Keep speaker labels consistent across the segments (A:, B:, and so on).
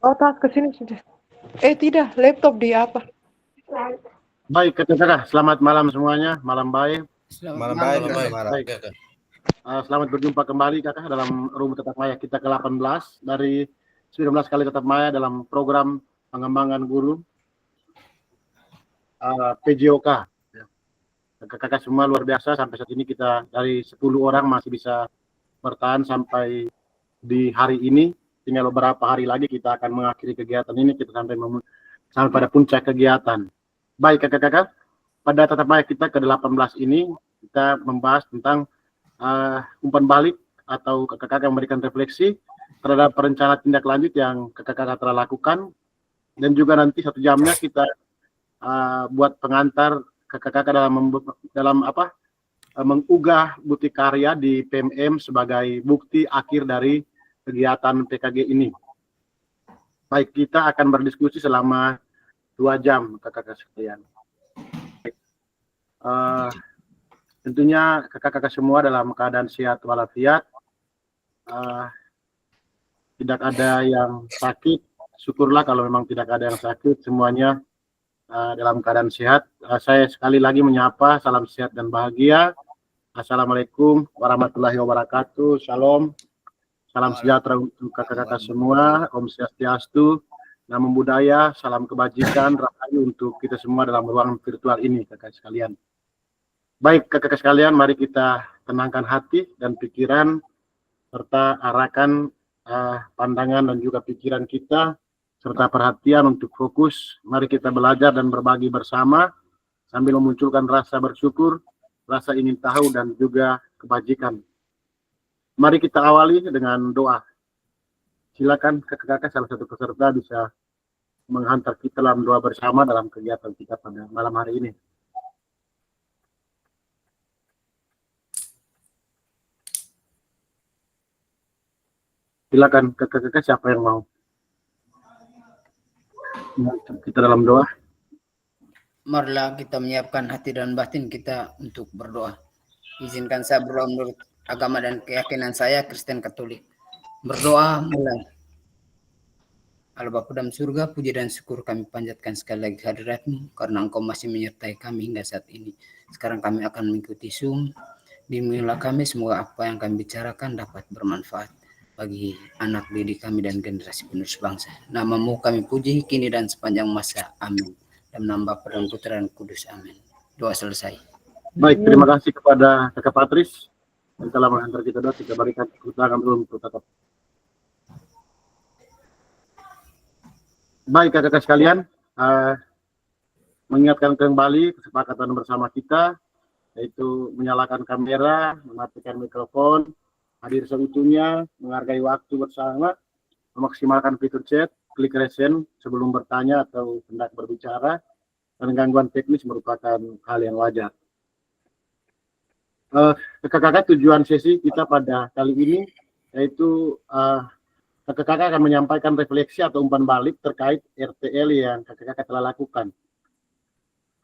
A: Oh, tas ke sini sudah. Tidak, laptop di apa?
B: Baik, kakak-kakak, selamat malam semuanya, malam baik.
C: Malam baik,
B: Baik. Selamat berjumpa kembali kakak dalam Rumah Tetap Maya kita ke-18 dari 19 kali Tetap Maya dalam program pengembangan guru PJOK. Kakak-kakak semua luar biasa, sampai saat ini kita dari 10 orang masih bisa bertahan sampai di hari ini. Tinggal beberapa hari lagi kita akan mengakhiri kegiatan ini, kita sampai pada puncak kegiatan. Baik kakak-kakak, pada Tetap Maya kita ke-18 ini kita membahas tentang umpan balik atau kakak-kakak memberikan refleksi terhadap perencanaan tindak lanjut yang kakak-kakak telah lakukan, dan juga nanti 1 jamnya kita buat pengantar kakak-kakak dalam mengunggah bukti karya di PMM sebagai bukti akhir dari kegiatan PKG ini. Baik, kita akan berdiskusi selama 2 jam kakak-kakak sekalian. Tentunya kakak-kakak semua dalam keadaan sehat walafiat, tidak ada yang sakit. Syukurlah kalau memang tidak ada yang sakit, semuanya dalam keadaan sehat. Saya sekali lagi menyapa salam sehat dan bahagia. Assalamualaikum warahmatullahi wabarakatuh. Shalom, salam sejahtera untuk kakak-kakak semua. Om Swastiastu, Namo Buddhaya, salam kebajikan, rahayu untuk kita semua dalam ruang virtual ini, kakak sekalian. Baik kakak-kakak sekalian, mari kita tenangkan hati dan pikiran serta arahkan pandangan dan juga pikiran kita serta perhatian untuk fokus. Mari kita belajar dan berbagi bersama sambil memunculkan rasa bersyukur, rasa ingin tahu dan juga kebajikan. Mari kita awali dengan doa. Silakan kakak-kakak salah satu peserta bisa menghantar kita dalam doa bersama dalam kegiatan kita pada malam hari ini. Silakan kakak-kakak, siapa yang mau? Kita dalam doa.
C: Marilah kita menyiapkan hati dan batin kita untuk berdoa. Izinkan saya berdoa menurut agama dan keyakinan saya, Kristen Katolik. Berdoa mulai. Allah Bapa dalam surga, puji dan syukur kami panjatkan sekali lagi hadirat-Mu karena Engkau masih menyertai kami hingga saat ini. Sekarang kami akan mengikuti Zoom. Bimbinglah kami, semoga apa yang kami bicarakan dapat bermanfaat bagi anak didik kami dan generasi penerus bangsa. Nama-Mu kami puji kini dan sepanjang masa. Amin. Dalam nama Bapa dan Putra dan Kudus. Amin. Doa selesai.
B: Baik, terima kasih kepada kakak Patris yang telah menghantar kita doa. Kita berikan tepuk tangan dulu untuk tetap. Baik kakak-kakak sekalian, mengingatkan kembali kesepakatan bersama kita, yaitu menyalakan kamera, mematikan mikrofon, hadir seutuhnya, menghargai waktu bersama, memaksimalkan fitur chat, klik resen sebelum bertanya atau hendak berbicara, dan gangguan teknis merupakan hal yang wajar. Kakak-kakak, tujuan sesi kita pada kali ini yaitu kakak-kakak akan menyampaikan refleksi atau umpan balik terkait RTL yang kakak-kakak telah lakukan.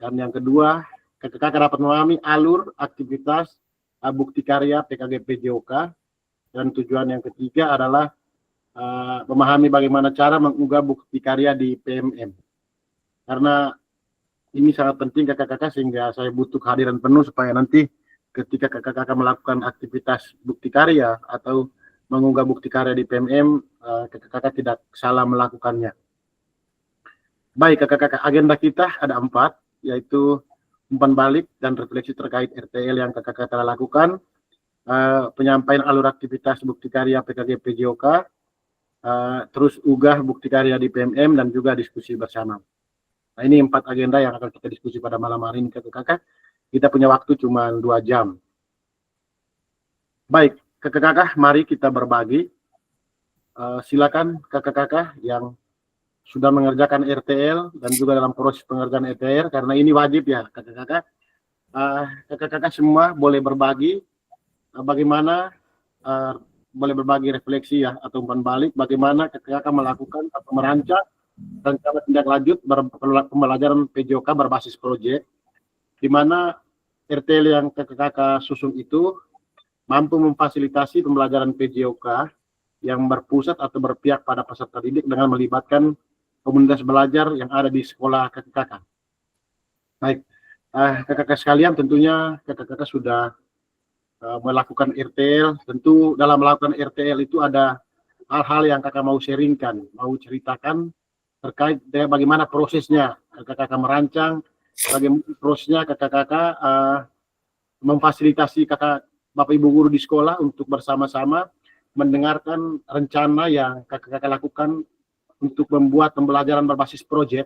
B: Dan yang kedua, kakak-kakak dapat memahami alur aktivitas bukti karya PKG PJOK. Dan tujuan yang ketiga adalah memahami bagaimana cara mengunggah bukti karya di PMM. Karena ini sangat penting kakak-kakak, sehingga saya butuh kehadiran penuh supaya nanti ketika kakak-kakak melakukan aktivitas bukti karya atau mengunggah bukti karya di PMM, kakak-kakak tidak salah melakukannya. Baik kakak-kakak, agenda kita ada 4, yaitu umpan balik dan refleksi terkait RTL yang kakak-kakak telah lakukan, penyampaian alur aktivitas bukti karya PKG PJOK, terus unggah bukti karya di PMM, dan juga diskusi bersama. Nah, ini 4 agenda yang akan kita diskusi pada malam hari ini kakak-kakak. Kita punya waktu cuma 2 jam. Baik kakak-kakak, mari kita berbagi. Silakan kakak-kakak yang sudah mengerjakan RTL dan juga dalam proses pengerjaan RTL, karena ini wajib ya kakak-kakak. Kakak-kakak semua boleh berbagi bagaimana boleh berbagi refleksi ya atau umpan balik bagaimana kakak-kakak melakukan atau merancang rencana tindak lanjut pembelajaran PJOK berbasis proyek, di mana RTL yang kakak-kakak susun itu mampu memfasilitasi pembelajaran PJOK yang berpusat atau berpihak pada peserta didik dengan melibatkan komunitas belajar yang ada di sekolah kakak-kakak. Baik, kakak-kakak sekalian, tentunya kakak-kakak sudah melakukan RTL. Tentu dalam melakukan RTL itu ada hal-hal yang kakak mau sharingkan, mau ceritakan terkait dengan bagaimana prosesnya kakak-kakak merancang, bagaimana prosesnya kakak-kakak memfasilitasi kakak Bapak Ibu guru di sekolah untuk bersama-sama mendengarkan rencana yang kakak-kakak lakukan untuk membuat pembelajaran berbasis proyek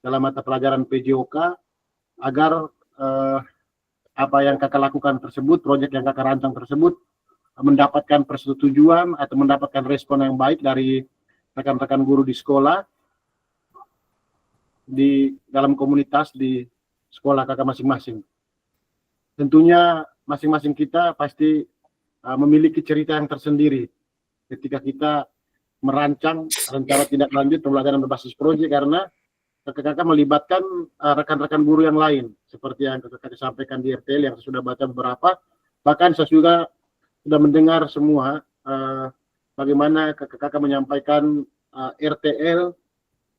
B: dalam mata pelajaran PJOK agar apa yang kakak lakukan tersebut, proyek yang kakak rancang tersebut mendapatkan persetujuan atau mendapatkan respon yang baik dari rekan-rekan guru di sekolah, di dalam komunitas di sekolah kakak masing-masing. Tentunya masing-masing kita pasti memiliki cerita yang tersendiri ketika kita merancang rencana tindak lanjut pembelajaran berbasis proyek, karena kakak-kakak melibatkan rekan-rekan guru yang lain seperti yang kakak-kakak sampaikan di RTL yang sudah baca beberapa, bahkan saya juga sudah mendengar semua bagaimana kakak-kakak menyampaikan RTL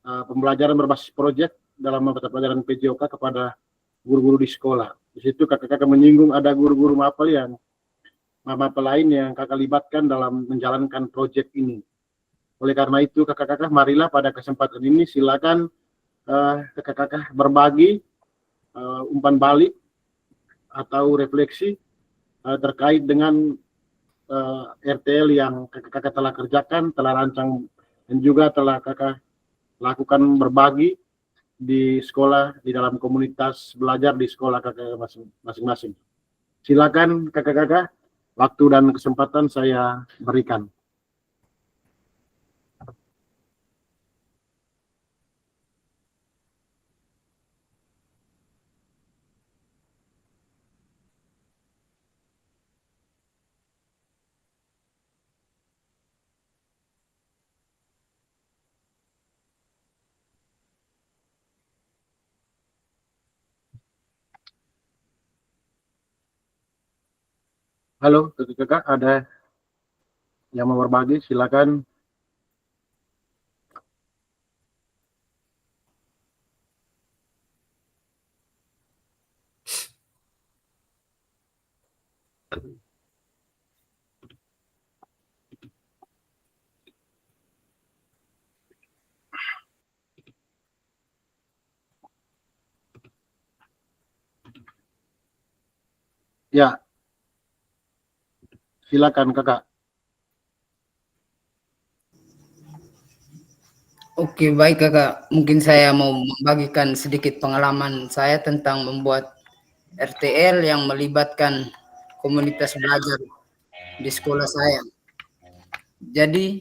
B: pembelajaran berbasis proyek dalam mata pelajaran PJOK kepada guru-guru di sekolah. Di situ kakak-kakak menyinggung ada guru-guru mapel lain yang kakak libatkan dalam menjalankan proyek ini. Oleh karena itu kakak-kakak marilah pada kesempatan ini silakan kakak-kakak berbagi umpan balik atau refleksi terkait dengan RTL yang kakak-kakak telah kerjakan, telah rancang, dan juga telah kakak lakukan berbagi di sekolah, di dalam komunitas belajar di sekolah kakak masing-masing. Silakan kakak-kakak, waktu dan kesempatan saya berikan. Halo, kakak-kakak, ada yang mau berbagi? Silakan. Ya, silakan kakak.
C: Oke, baik kakak. Mungkin saya mau membagikan sedikit pengalaman saya tentang membuat RTL yang melibatkan komunitas belajar di sekolah saya. Jadi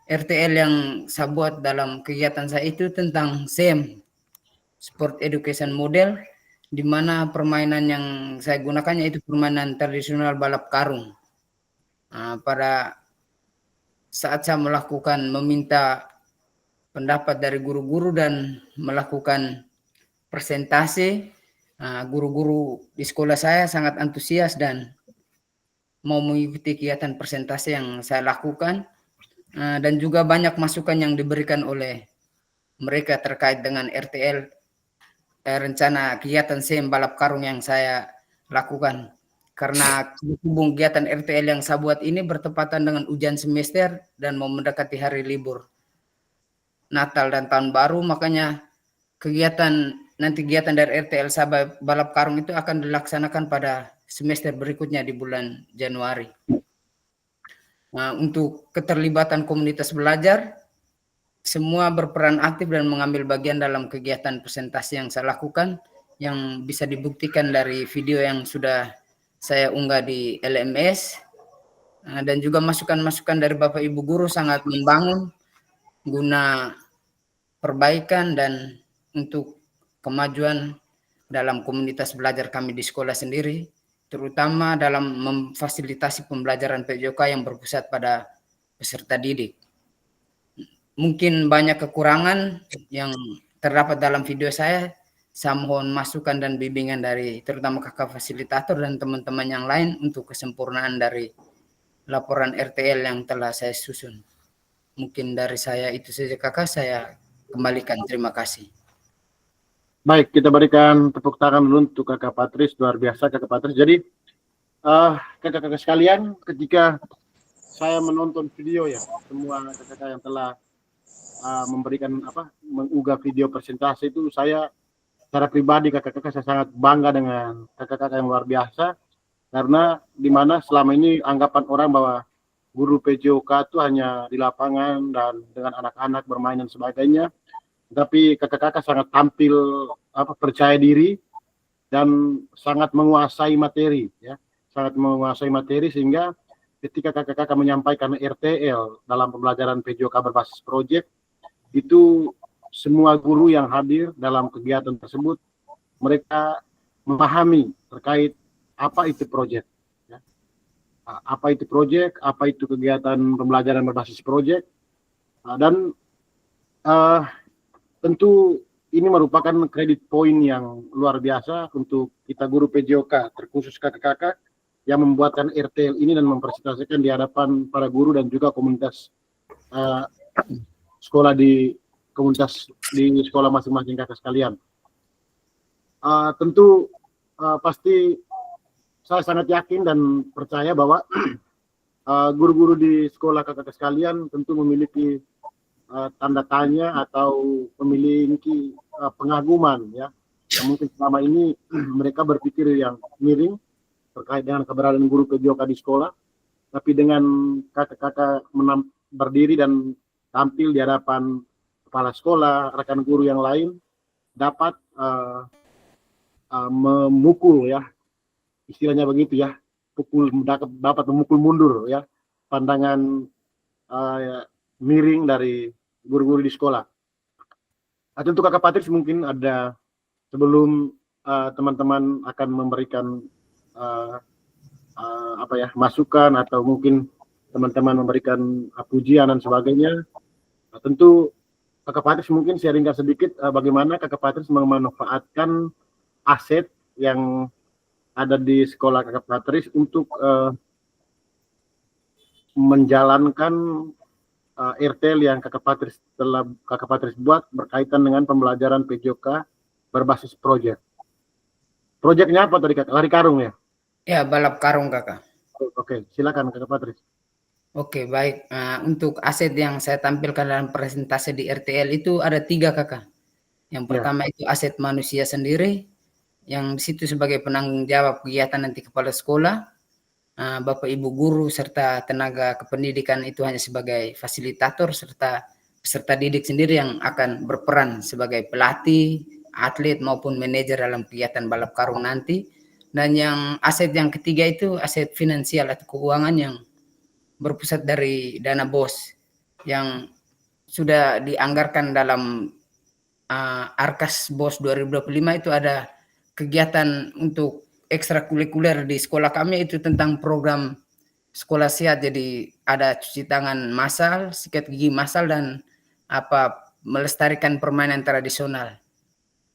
C: RTL yang saya buat dalam kegiatan saya itu tentang SEM, Sport Education Model, di mana permainan yang saya gunakannya itu permainan tradisional balap karung. Pada saat saya meminta pendapat dari guru-guru dan melakukan presentasi, guru-guru di sekolah saya sangat antusias dan mau mengikuti kegiatan presentasi yang saya lakukan, dan juga banyak masukan yang diberikan oleh mereka terkait dengan RTL, rencana kegiatan SEM balap karung yang saya lakukan. Karena hubung kegiatan RTL yang saya buat ini bertepatan dengan ujian semester dan mau mendekati hari libur Natal dan Tahun Baru, makanya kegiatan dari RTL saya balap karung itu akan dilaksanakan pada semester berikutnya di bulan Januari. Untuk keterlibatan komunitas belajar, semua berperan aktif dan mengambil bagian dalam kegiatan presentasi yang saya lakukan, yang bisa dibuktikan dari video yang sudah saya unggah di LMS, dan juga masukan-masukan dari Bapak Ibu guru sangat membangun guna perbaikan dan untuk kemajuan dalam komunitas belajar kami di sekolah sendiri, terutama dalam memfasilitasi pembelajaran PJOK yang berpusat pada peserta didik. Mungkin banyak kekurangan yang terdapat dalam video saya mohon masukan dan bimbingan dari terutama kakak fasilitator dan teman-teman yang lain untuk kesempurnaan dari laporan RTL yang telah saya susun. Mungkin dari saya itu saja kakak, saya kembalikan. Terima kasih.
B: Baik, kita berikan tepuk tangan dulu untuk Kakak Patris, luar biasa Kakak Patris. Jadi kakak-kakak sekalian, ketika saya menonton video ya, semua kakak-kakak yang telah memberikan mengunggah video presentasi itu, saya secara pribadi kakak-kakak saya sangat bangga dengan kakak-kakak yang luar biasa, karena dimana selama ini anggapan orang bahwa guru PJOK itu hanya di lapangan dan dengan anak-anak bermain dan sebagainya, tapi kakak-kakak sangat tampil percaya diri dan sangat menguasai materi ya, sangat menguasai materi, sehingga ketika kakak-kakak menyampaikan RTL dalam pembelajaran PJOK berbasis proyek, itu semua guru yang hadir dalam kegiatan tersebut mereka memahami terkait apa itu proyek ya. Apa itu proyek, apa itu kegiatan pembelajaran berbasis proyek, dan tentu ini merupakan kredit poin yang luar biasa untuk kita guru PJOK, terkhusus kakak-kakak yang membuatkan RTL ini dan mempresentasikan di hadapan para guru dan juga komunitas sekolah di sekolah masing-masing kakak sekalian. Tentu pasti saya sangat yakin dan percaya bahwa guru-guru di sekolah kakak sekalian tentu memiliki tanda tanya atau memiliki pengaguman ya. Mungkin selama ini mereka berpikir yang miring terkait dengan keberadaan guru PJOK di sekolah, tapi dengan kakak-kakak berdiri dan tampil di hadapan kepala sekolah, rekan guru yang lain, dapat memukul ya, istilahnya begitu ya, dapat memukul mundur ya pandangan miring dari guru-guru di sekolah. Tentu Kakak Patris mungkin ada, sebelum teman-teman akan memberikan masukan atau mungkin teman-teman memberikan pujian dan sebagainya, tentu Kakak Patris mungkin sharingkan sedikit bagaimana Kakak Patris memanfaatkan aset yang ada di sekolah Kakak Patris untuk menjalankan RTL yang Kakak Patris buat berkaitan dengan pembelajaran PJOK berbasis proyek. Proyeknya apa tadi Kak? Lari karung ya?
C: Ya, balap karung kakak.
B: Oke, silakan Kakak Patris.
C: Oke, baik. Untuk aset yang saya tampilkan dalam presentasi di RTL itu ada 3 kakak. Yang pertama itu aset manusia sendiri, yang di situ sebagai penanggung jawab kegiatan nanti kepala sekolah, Bapak Ibu guru serta tenaga kependidikan itu hanya sebagai fasilitator, serta peserta didik sendiri yang akan berperan sebagai pelatih, atlet maupun manajer dalam kegiatan balap karung nanti. Dan yang aset yang ketiga itu aset finansial atau keuangan yang berpusat dari dana BOS yang sudah dianggarkan dalam Arkas BOS 2025. Itu ada kegiatan untuk ekstrakurikuler di sekolah kami itu tentang program sekolah sehat. Jadi ada cuci tangan massal, sikat gigi massal, dan melestarikan permainan tradisional.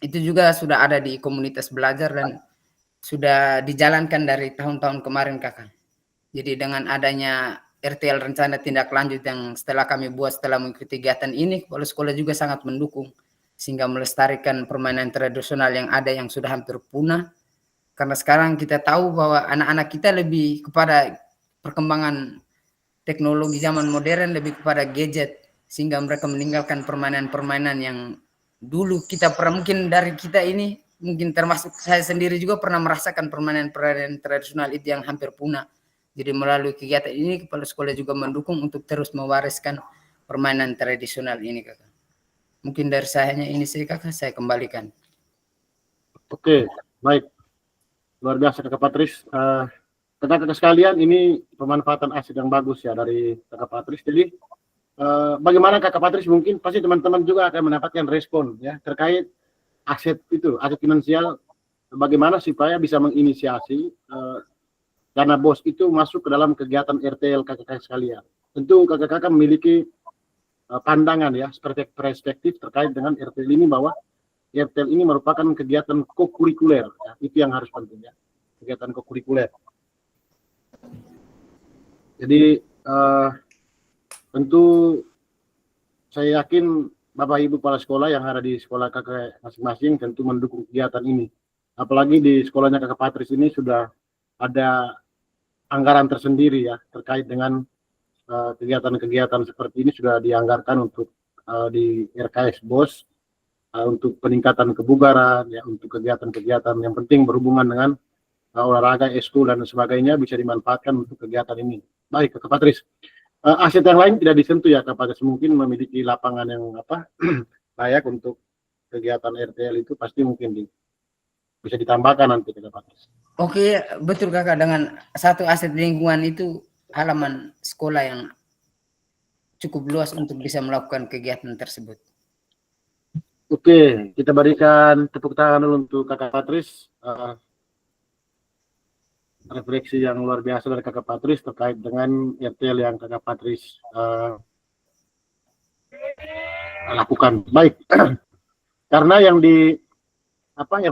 C: Itu juga sudah ada di komunitas belajar dan sudah dijalankan dari tahun-tahun kemarin kakak. Jadi dengan adanya RTL rencana tindak lanjut yang setelah kami buat setelah mengikuti kegiatan ini, kepala sekolah juga sangat mendukung sehingga melestarikan permainan tradisional yang ada yang sudah hampir punah. Karena sekarang kita tahu bahwa anak-anak kita lebih kepada perkembangan teknologi zaman modern, lebih kepada gadget, sehingga mereka meninggalkan permainan-permainan yang dulu kita pernah, mungkin dari kita ini, mungkin termasuk saya sendiri juga pernah merasakan permainan-permainan tradisional itu yang hampir punah. Jadi melalui kegiatan ini kepala sekolah juga mendukung untuk terus mewariskan permainan tradisional ini kakak. Mungkin dari saya hanya ini sih kakak, saya kembalikan.
B: Oke, baik. Luar biasa Kakak Patris. Kakak-kakak sekalian, ini pemanfaatan aset yang bagus ya dari Kakak Patris. Jadi bagaimana Kakak Patris, mungkin pasti teman-teman juga akan mendapatkan respon ya terkait aset itu, aset finansial, bagaimana supaya bisa menginisiasi dana BOS itu masuk ke dalam kegiatan RTL kakak-kakak sekalian. Tentu kakak-kakak memiliki pandangan ya, perspektif terkait dengan RTL ini, bahwa RTL ini merupakan kegiatan kokurikuler ya, itu yang harus penting ya, kegiatan kokurikuler. Jadi tentu saya yakin Bapak Ibu kepala sekolah yang ada di sekolah kakak masing-masing tentu mendukung kegiatan ini. Apalagi di sekolahnya kakak Patris ini sudah ada anggaran tersendiri ya terkait dengan kegiatan-kegiatan seperti ini sudah dianggarkan untuk di RKS BOS untuk peningkatan kebugaran ya, untuk kegiatan-kegiatan yang penting berhubungan dengan olahraga, eskul dan sebagainya bisa dimanfaatkan untuk kegiatan ini. Baik, Kakak Patris. Aset yang lain tidak disentuh ya, Kakak Patris. Mungkin memiliki lapangan yang layak untuk kegiatan RTL itu pasti mungkin bisa ditambahkan nanti, Kakak Patris.
C: Oke, betul Kakak, dengan satu aset lingkungan itu halaman sekolah yang cukup luas untuk bisa melakukan kegiatan tersebut.
B: Oke, kita berikan tepuk tangan dulu untuk Kakak Patris. Refleksi yang luar biasa dari Kakak Patris terkait dengan RTL yang Kakak Patris lakukan. Baik, karena yang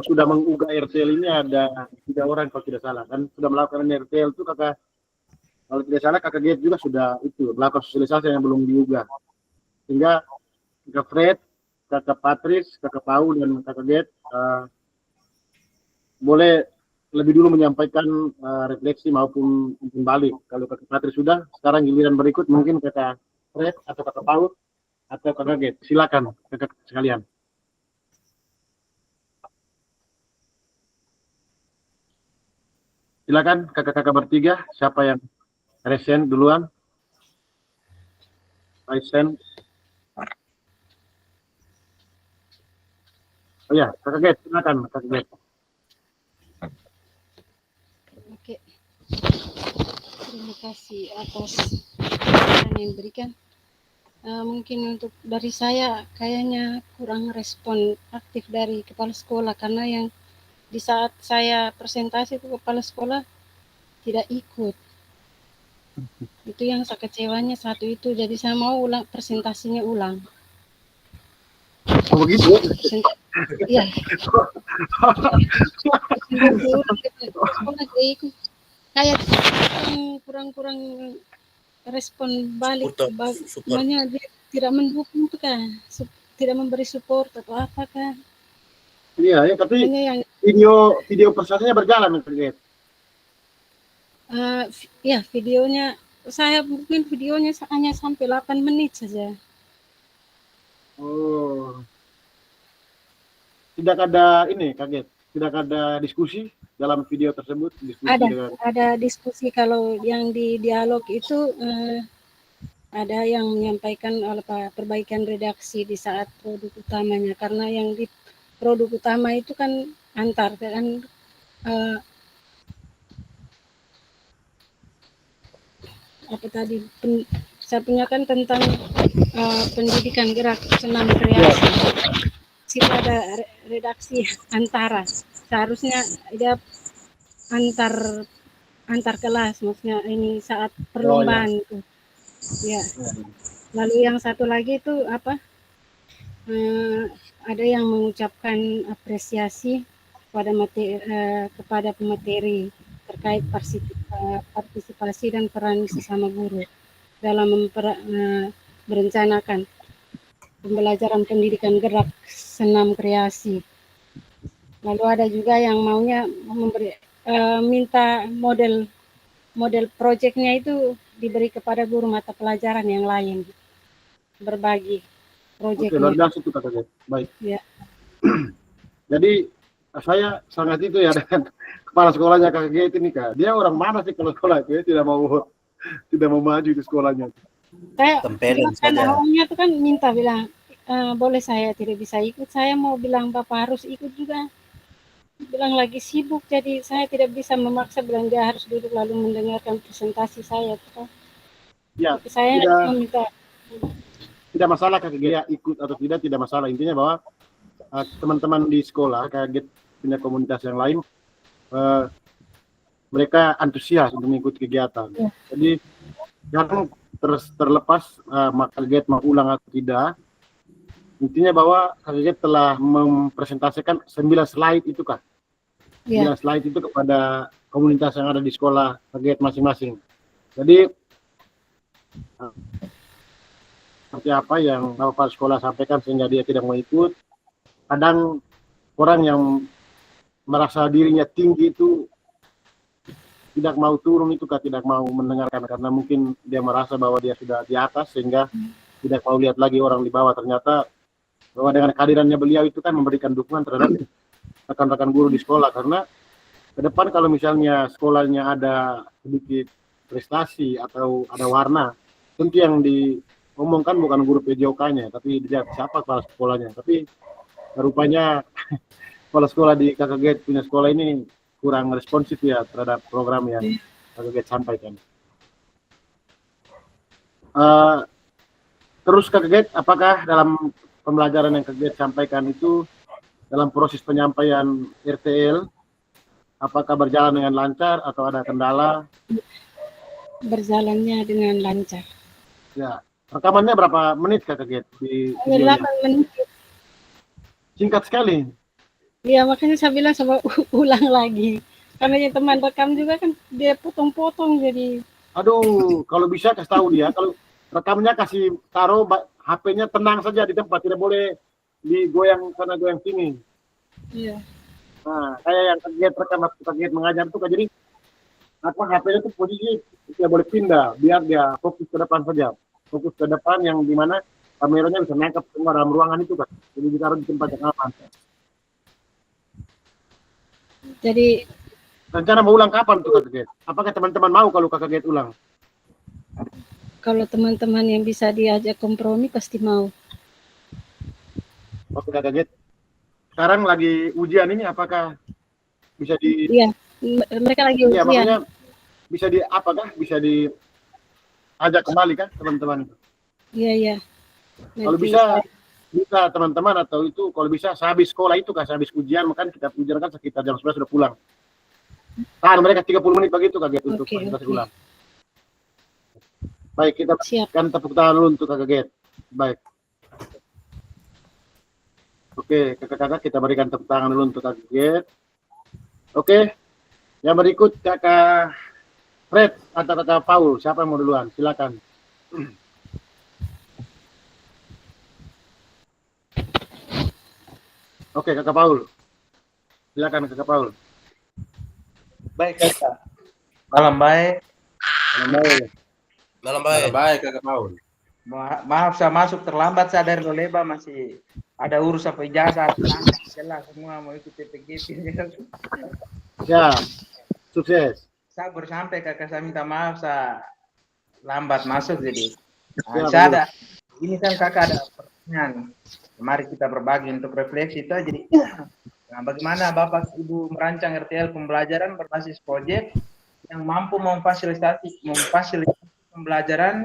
B: sudah mengunggah RTL ini ada 3 orang kalau tidak salah, kan sudah melakukan RTL itu Kakak, kalau tidak salah Kakak Get juga sudah itu melakukan sosialisasi yang belum diunggah, sehingga Kakak Fred, Kakak Patris, Kakak Paul dan Kakak Get boleh lebih dulu menyampaikan refleksi maupun balik. Kalau Kakak Patris sudah, sekarang giliran berikut mungkin Kakak Fred atau Kakak Paul atau Kakak Get. Silakan Kakak sekalian. Silakan kakak-kakak bertiga, siapa yang resen duluan? Resen. Oh ya, Kakak Get, silakan Kakak Get.
D: Oke, terima kasih atas pertanyaan yang diberikan. Mungkin untuk dari saya kayaknya kurang respon aktif dari kepala sekolah, karena yang di saat saya presentasi itu kepala sekolah tidak ikut. Itu yang saya kecewanya satu itu, jadi saya mau ulang presentasinya ulang.
B: Oh begitu?
D: Iya. Kayak kurang respon balik, bagaimana dia tidak mendukung tuh kan, tidak memberi support atau apa kan?
B: Iya, ya, tapi
D: yang
B: video presentasinya berjalan, Kakak.
D: Ya, videonya saya mungkin videonya hanya sampai 8 menit saja.
B: Oh, tidak ada ini, Kakak. Tidak ada diskusi dalam video tersebut.
D: Ada diskusi. Kalau yang di dialog itu ada yang menyampaikan perbaikan redaksi di saat produk utamanya, karena yang di produk utama itu kan antar kan saya punya kan tentang pendidikan gerak senam kreasi. Situ ada redaksi antara, seharusnya ada antar kelas, maksudnya ini saat perlombaan itu. Ya. Lalu yang satu lagi itu ada yang mengucapkan apresiasi kepada pemateri terkait partisipasi dan peran sesama guru dalam merencanakan pembelajaran pendidikan gerak senam kreasi. Lalu ada juga yang maunya minta model proyeknya itu diberi kepada guru mata pelajaran yang lain, berbagi proyeknya.
B: Oke, itu Kakak. Baik.
D: Ya.
B: Jadi saya sangat itu ya dengan kepala sekolahnya Kakak Get ini, Kak. Dia orang mana sih kalau sekolah itu ya, tidak mau maju di sekolahnya.
D: Saya kan awalnya itu kan minta bilang boleh saya tidak bisa ikut, saya mau bilang Bapak harus ikut juga. Bilang lagi sibuk, jadi saya tidak bisa memaksa, bilang dia harus duduk lalu mendengarkan presentasi saya.
B: Ya,
D: tapi saya meminta.
B: Tidak masalah Kakak Get ikut atau tidak masalah. Intinya bahwa teman-teman di sekolah Kakak Get punya komunitas yang lain, mereka antusias untuk mengikuti kegiatan. Ya. Jadi jangan terlepas Kakak Get mau ulang atau tidak. Intinya bahwa Kakak Get telah mempresentasikan 9 slide itu, Kak. 9 slide itu kepada komunitas yang ada di sekolah Kakak Get masing-masing. Jadi seperti apa yang Bapak sekolah sampaikan sehingga dia tidak mau ikut. Kadang orang yang merasa dirinya tinggi itu tidak mau turun itu tidak mau mendengarkan karena mungkin dia merasa bahwa dia sudah di atas sehingga tidak mau lihat lagi orang di bawah. Ternyata bahwa dengan kehadirannya beliau itu kan memberikan dukungan terhadap rekan-rekan guru di sekolah, karena ke depan kalau misalnya sekolahnya ada sedikit prestasi atau ada warna, tentu yang diomongkan bukan guru PJOK-nya, tapi dilihat siapa kepala sekolahnya. Tapi rupanya kepala sekolah di KKG punya sekolah ini kurang responsif ya terhadap program yang KKG sampaikan. Terus KKG, apakah dalam pembelajaran yang KKG sampaikan itu dalam proses penyampaian RTL, apakah berjalan dengan lancar atau ada kendala?
D: Berjalannya dengan lancar.
B: Ya, rekamannya berapa menit KKG di videonya?
D: 8 menit.
B: Singkat sekali.
D: Iya, makanya saya bilang coba ulang lagi. Karena yang teman rekam juga kan dia potong-potong jadi.
B: Aduh, kalau bisa kasih tahu dia, kalau rekamnya kasih taruh HP-nya tenang saja di tempat, tidak boleh digoyang sana goyang sini.
D: Iya.
B: Nah, kayak yang kaget mengajar tuh kan, jadi apa HP-nya tuh posisi tidak boleh pindah, biar dia fokus ke depan saja. Fokus ke depan yang dimana kameranya bisa nangkap semua dalam ruangan itu kan. Jadi ditaruh di tempat yang aman.
D: Jadi
B: Rencana mau ulang kapan tuh KKG? Apakah teman-teman mau kalau KKG ulang?
D: kalau teman-teman yang bisa diajak kompromi pasti mau.
B: Oke KKG. Sekarang lagi ujian ini, apakah bisa di?
D: Iya, mereka lagi
B: Iya,
D: ujian.
B: makanya bisa di apakah bisa diajak kembali kan teman-teman?
D: Iya, iya.
B: Kalau
D: Nanti
B: bisa teman-teman atau itu kalau bisa sehabis sekolah itu kan, sehabis ujian, makan kita ujian kan sekitar jam 11 sudah pulang. Tahan mereka 30 menit begitu KKG untuk presentasi ulang. Baik, kita
D: siap.
B: kan tepuk tangan dulu untuk KKG. Baik. Oke, kakak-kakak kita berikan tepuk tangan dulu untuk KKG. Oke, yang berikut kakak Fred atau kakak Paul, siapa yang mau duluan? Silakan. Oke, kakak Paul. Silakan kakak Paul.
E: Baik kakak. Malam baik.
B: Malam baik.
F: Malam baik kakak Paul.
E: Maaf saya masuk terlambat, saya dari Loleba masih ada urus apa ijazah. Jelas semua mau ikut PPGP.
B: Ya, sukses.
E: Saya baru sampai kakak, saya minta maaf saya lambat masuk jadi.
B: Ya,
E: Saya ada. Ini kan kakak ada pertanyaan. Mari kita berbagi untuk refleksi itu. Jadi, nah, bagaimana Bapak Ibu merancang RTL pembelajaran berbasis proyek yang mampu memfasilitasi pembelajaran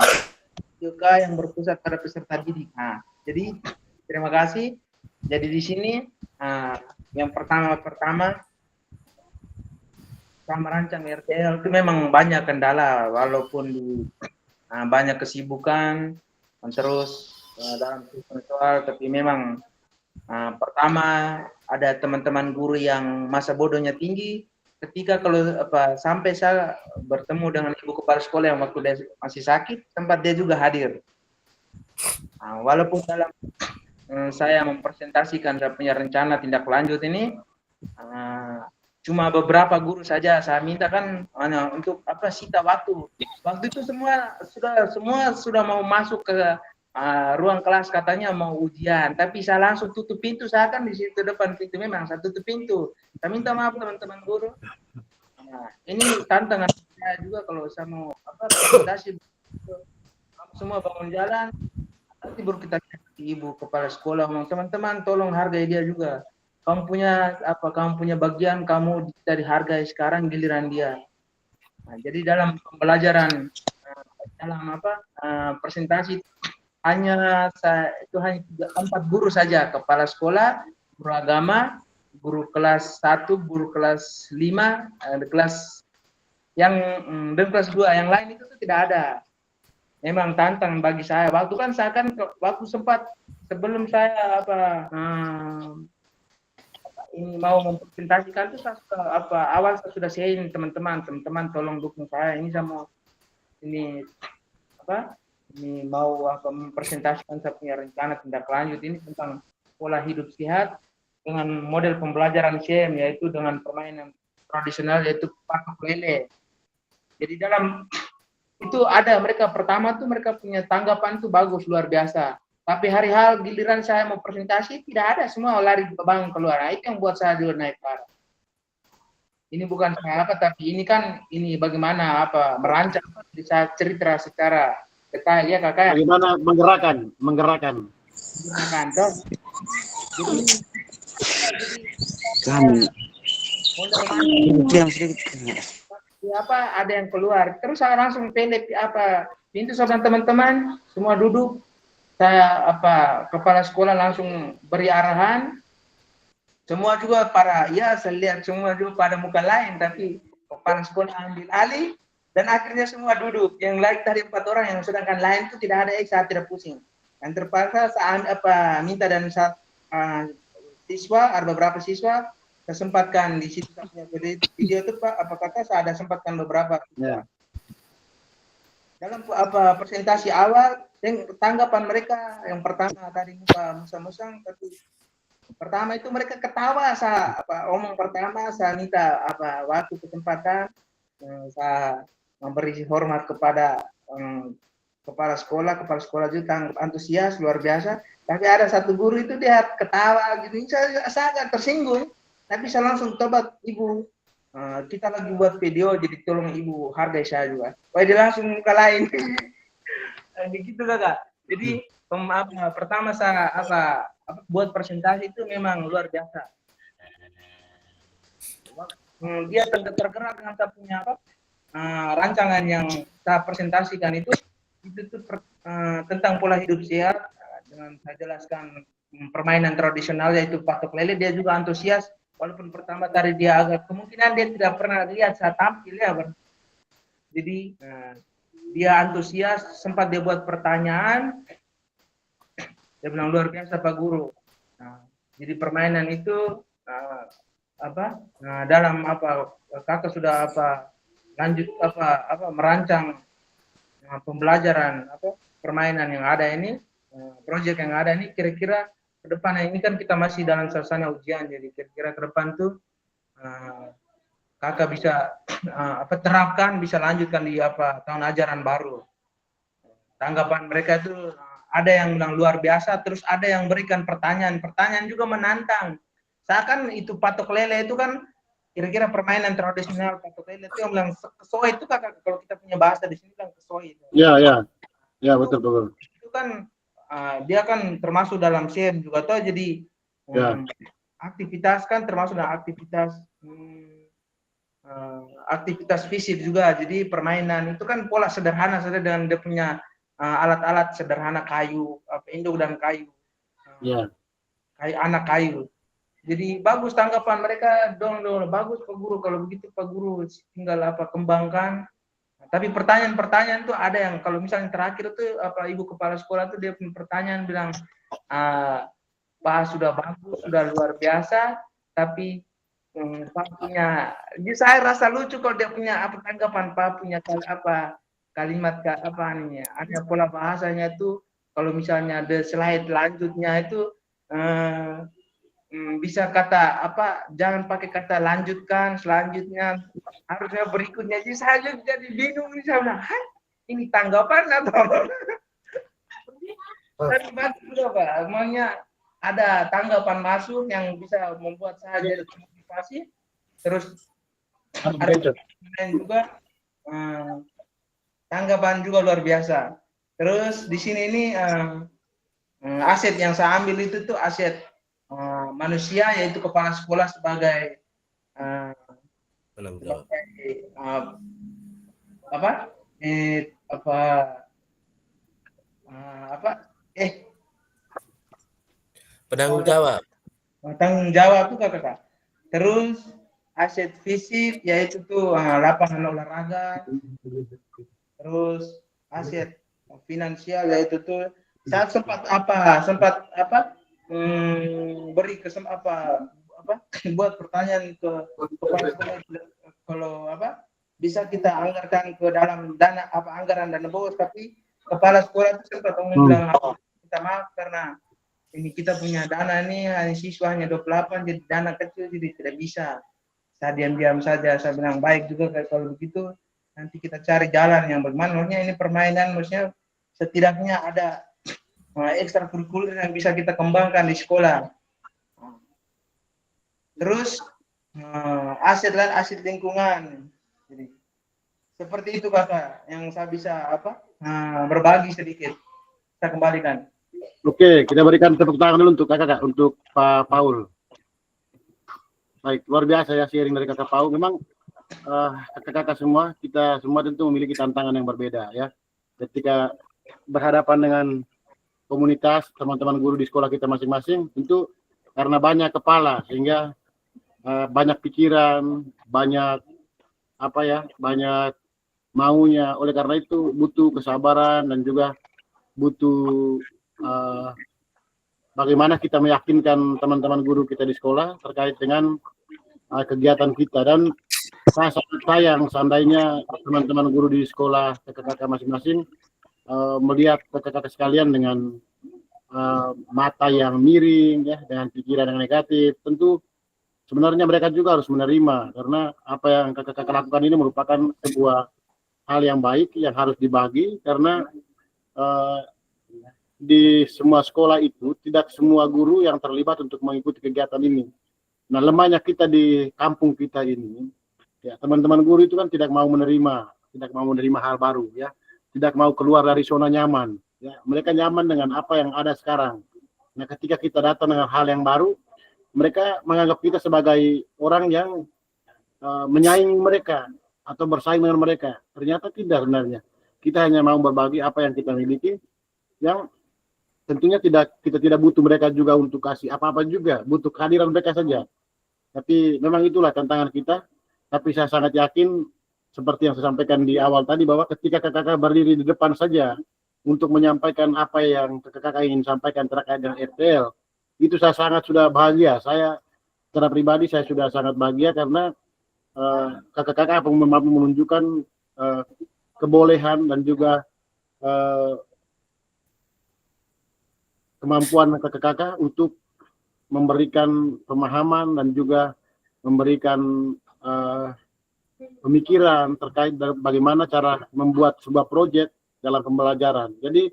E: juga yang berpusat pada peserta didik. Nah, jadi terima kasih. Jadi di sini yang pertama saya merancang RTL itu memang banyak kendala walaupun banyak kesibukan terus dalam soal, tapi memang pertama ada teman-teman guru yang masa bodohnya tinggi. Ketika kalau sampai saya bertemu dengan ibu kepala sekolah yang waktu dia masih sakit, tempat dia juga hadir. Walaupun dalam saya mempresentasikan saya punya rencana tindak lanjut ini, cuma beberapa guru saja saya minta kan untuk sita waktu. Waktu itu semua sudah mau masuk ke ruang kelas, katanya mau ujian, tapi saya langsung tutup pintu. Saya kan di situ depan pintu, memang saya tutup pintu. Saya minta maaf teman-teman guru. Ini tantangan saya juga kalau saya mau presentasi semua bangun jalan, nanti baru kita ibu kepala sekolah ngomong, teman-teman tolong hargai dia juga. Kamu punya bagian, kamu tidak dihargai sekarang giliran dia. Jadi dalam pembelajaran presentasi hanya 4 guru saja, kepala sekolah, guru agama, guru kelas 1, guru kelas 5, kelas yang dan kelas 2, yang lain itu tidak ada. Memang tantangan bagi saya. Waktu sempat sebelum saya ini mau mempresentasikan itu awal saya sudah sharing teman-teman tolong dukung saya, ini saya mau ini mau mempresentasikan saya punya rencana tindak lanjut ini tentang pola hidup sehat dengan model pembelajaran CM, yaitu dengan permainan tradisional yaitu patok lele. Jadi dalam itu ada mereka pertama tuh mereka punya tanggapan tuh bagus luar biasa. Tapi hari hal giliran saya mau presentasi tidak ada, semua lari ke bangun keluar. Nah, itu yang buat saya juga naik parah. Ini bukan saya apa, tapi ini kan ini bagaimana merancang bisa cerita secara detail ya kakak.
B: Bagaimana menggerakkan.
E: Ada yang keluar, terus saya langsung pelek pintu sama teman-teman semua duduk. Saya kepala sekolah langsung beri arahan. Semua juga saya lihat semua juga pada muka lain, tapi kepala sekolah ambil alih dan akhirnya semua duduk. Yang lain tadi 4 orang, yang sedangkan lain itu tidak ada, saya tidak pusing. Yang terpaksa saya minta dan siswa, ada beberapa siswa saya sempatkan di situ punya video itu Pak, kata saya ada sempatkan beberapa.
B: Ya.
E: Dalam presentasi awal, tanggapan mereka yang pertama tadi muka musang-musang, tapi pertama itu mereka ketawa. Omong pertama saya minta waktu kesempatan, saya memberi hormat kepada kepala sekolah juga antusias luar biasa. Tapi ada satu guru itu dia ketawa gitu, saya agak tersinggung. Tapi saya langsung tobat, Ibu, kita lagi buat video, jadi tolong Ibu hargai saya juga. Wah, dia langsung muka lain. Begitu kakak. Jadi pertama saya buat presentasi itu memang luar biasa. Dia tergerak dengan saya punya rancangan yang saya presentasikan itu tentang pola hidup sehat, dengan saya jelaskan permainan tradisional yaitu patok lele. Dia juga antusias. Walaupun pertama tadi dia agak kemungkinan dia tidak pernah lihat saya tampil ya, jadi dia antusias, sempat dia buat pertanyaan, dia bilang luar biasa Pak Guru. Jadi permainan itu dalam kakak sudah lanjut merancang pembelajaran permainan yang ada ini, proyek yang ada ini kira-kira ke depan. Ini kan kita masih dalam suasana ujian, jadi kira-kira ke depan tuh kakak bisa terapkan, bisa lanjutkan di tahun ajaran baru. Tanggapan mereka itu ada yang bilang luar biasa, terus ada yang berikan pertanyaan juga menantang. Seakan itu patok lele itu kan kira-kira permainan tradisional. Patok lele itu yang bilang kesoy itu kakak, kalau kita punya bahasa di sini bilang kesoy itu.
B: Ya betul.
E: Itu kan dia kan termasuk dalam CM juga toh, jadi aktivitas kan termasuk dalam aktivitas fisik juga. Jadi permainan itu kan pola sederhana saja dengan dia punya alat-alat sederhana, kayu, induk dan kayu, anak kayu. Jadi bagus tanggapan mereka, dong bagus Pak Guru, kalau begitu Pak Guru tinggal kembangkan. Tapi pertanyaan-pertanyaan tuh ada yang kalau misalnya terakhir tuh ibu kepala sekolah tuh dia punya pertanyaan bilang, Pak sudah bagus, sudah luar biasa, tapi Pak punya, jadi saya rasa lucu kalau dia punya tanggapan, Pak punya kalimat ada pola bahasanya tuh, kalau misalnya ada slide lanjutnya itu bisa kata jangan pakai kata lanjutkan, selanjutnya harusnya berikutnya. Jadi saya jadi bingung nih, saya bilang, ini tanggapan atau maunya ada tanggapan masuk yang bisa membuat saya jadi termotivasi. Terus ada juga tanggapan juga luar biasa. Terus di sini ini aset yang saya ambil itu tuh aset manusia, yaitu kepala sekolah sebagai
F: penanggung jawab.
E: Tanggung jawab tuh kakak. Terus aset fisik yaitu tuh lapangan olahraga. Terus aset finansial yaitu tuh saat sempat beri buat pertanyaan ke kepala sekolah, kalau bisa kita anggarkan ke dalam dana anggaran dana bos, tapi kepala sekolah itu sempat bilang kita maaf karena ini kita punya dana ini siswa hanya 28 jadi dana kecil jadi tidak bisa. Saya diam-diam saja, saya bilang baik juga kalau begitu nanti kita cari jalan yang bagaimana. Maksudnya ini permainan, maksudnya setidaknya ada ekstrakurikuler yang bisa kita kembangkan di sekolah. Terus aset lingkungan. Jadi seperti itu kakak yang saya bisa berbagi sedikit. Saya kembalikan.
B: Oke, kita berikan tepuk tangan dulu untuk kakak, untuk Pak Paul. Baik, luar biasa ya sharing dari kakak Paul. Memang kakak-kakak semua, kita semua tentu memiliki tantangan yang berbeda ya. Ketika berhadapan dengan komunitas, teman-teman guru di sekolah kita masing-masing, tentu karena banyak kepala sehingga banyak pikiran, banyak banyak maunya. Oleh karena itu butuh kesabaran dan juga butuh bagaimana kita meyakinkan teman-teman guru kita di sekolah terkait dengan kegiatan kita. Dan saya sangat sayang seandainya teman-teman guru di sekolah kakak-kakak masing-masing melihat kakak-kakak sekalian dengan mata yang miring ya, dengan pikiran yang negatif. Tentu sebenarnya mereka juga harus menerima, karena apa yang kakak-kakak lakukan ini merupakan sebuah hal yang baik yang harus dibagi, karena di semua sekolah itu tidak semua guru yang terlibat untuk mengikuti kegiatan ini. Nah, lemahnya kita di kampung kita ini, ya teman-teman guru itu kan tidak mau menerima hal baru, ya, tidak mau keluar dari zona nyaman. Ya, mereka nyaman dengan apa yang ada sekarang. Nah, ketika kita datang dengan hal yang baru, mereka menganggap kita sebagai orang yang menyaingi mereka atau bersaing dengan mereka. Ternyata tidak sebenarnya. Kita hanya mau berbagi apa yang kita miliki, yang tentunya kita tidak butuh mereka juga untuk kasih apa-apa juga, butuh kehadiran mereka saja. Tapi memang itulah tantangan kita. Tapi saya sangat yakin, seperti yang saya sampaikan di awal tadi, bahwa ketika kakak-kakak berdiri di depan saja untuk menyampaikan apa yang kakak-kakak ingin sampaikan terkait dengan RTL, itu saya sangat sudah bahagia. Saya secara pribadi saya sudah sangat bahagia karena kakak-kakak mampu menunjukkan kebolehan dan juga kemampuan kakak-kakak untuk memberikan pemahaman dan juga memberikan pemikiran terkait bagaimana cara membuat sebuah proyek dalam pembelajaran. Jadi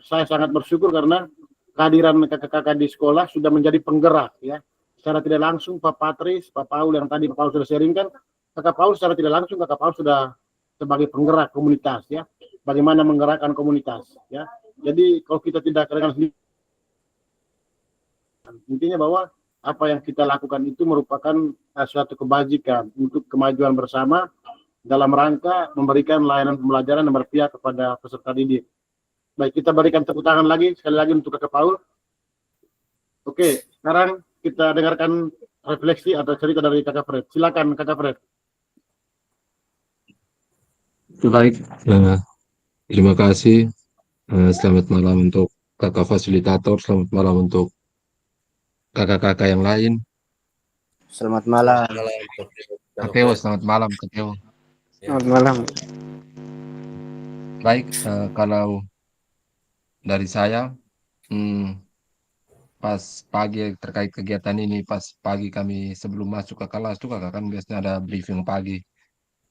B: saya sangat bersyukur karena kehadiran kakak-kakak di sekolah sudah menjadi penggerak ya. Secara tidak langsung Pak Patris, Pak Paul yang tadi Pak Paul sudah sharingkan, kakak Paul secara tidak langsung kakak Paul sudah sebagai penggerak komunitas ya. Bagaimana menggerakkan komunitas ya. Jadi kalau kita tidak kerjakan sendiri, intinya bahwa apa yang kita lakukan itu merupakan suatu kebajikan untuk kemajuan bersama dalam rangka memberikan layanan pembelajaran yang berpihak kepada peserta didik. Baik, kita berikan tepuk tangan lagi sekali lagi untuk kakak Paul. Oke, sekarang kita dengarkan refleksi atau cerita dari kakak Fred. Silakan kakak Fred.
G: Baik, terima kasih. Selamat malam untuk kakak fasilitator, selamat malam untuk kakak-kakak yang lain.
C: Selamat malam.
G: Kak Teo, selamat malam Kak Teo.
C: Selamat malam.
G: Baik, kalau dari saya, pas pagi terkait kegiatan ini, pas pagi kami sebelum masuk ke kelas tuh kakak kan biasanya ada briefing pagi.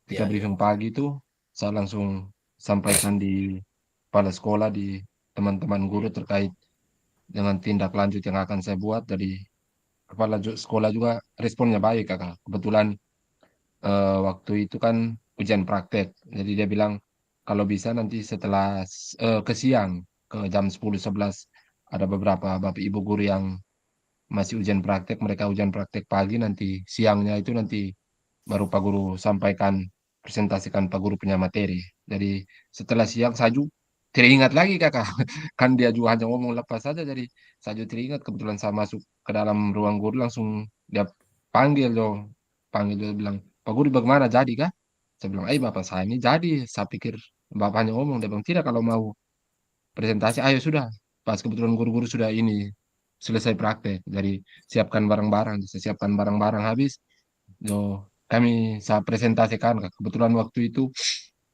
G: Ketika briefing pagi itu saya langsung sampaikan di kepala sekolah, di teman-teman guru terkait dengan tindak lanjut yang akan saya buat. Dari kepala sekolah juga responnya baik kakak. Kebetulan waktu itu kan ujian praktek, jadi dia bilang kalau bisa nanti setelah ke siang, ke jam 10-11 ada beberapa bapak ibu guru yang masih ujian praktek, mereka ujian praktek pagi, nanti siangnya itu nanti baru Pak Guru sampaikan, presentasikan Pak Guru punya materi. Jadi setelah siang saya juga teringat lagi kakak, kan dia juga hanya ngomong lepas saja, jadi saya juga teringat. Kebetulan saya masuk ke dalam ruang guru, langsung dia panggil dia bilang, Pak Guru bagaimana, jadi kah? Saya bilang, bapak saya ini jadi. Saya pikir bapak hanya ngomong. Dia bilang, tidak, kalau mau presentasi ayo sudah. Pas kebetulan guru-guru sudah ini selesai praktek, jadi siapkan barang-barang habis, kami saya presentasikan. Kebetulan waktu itu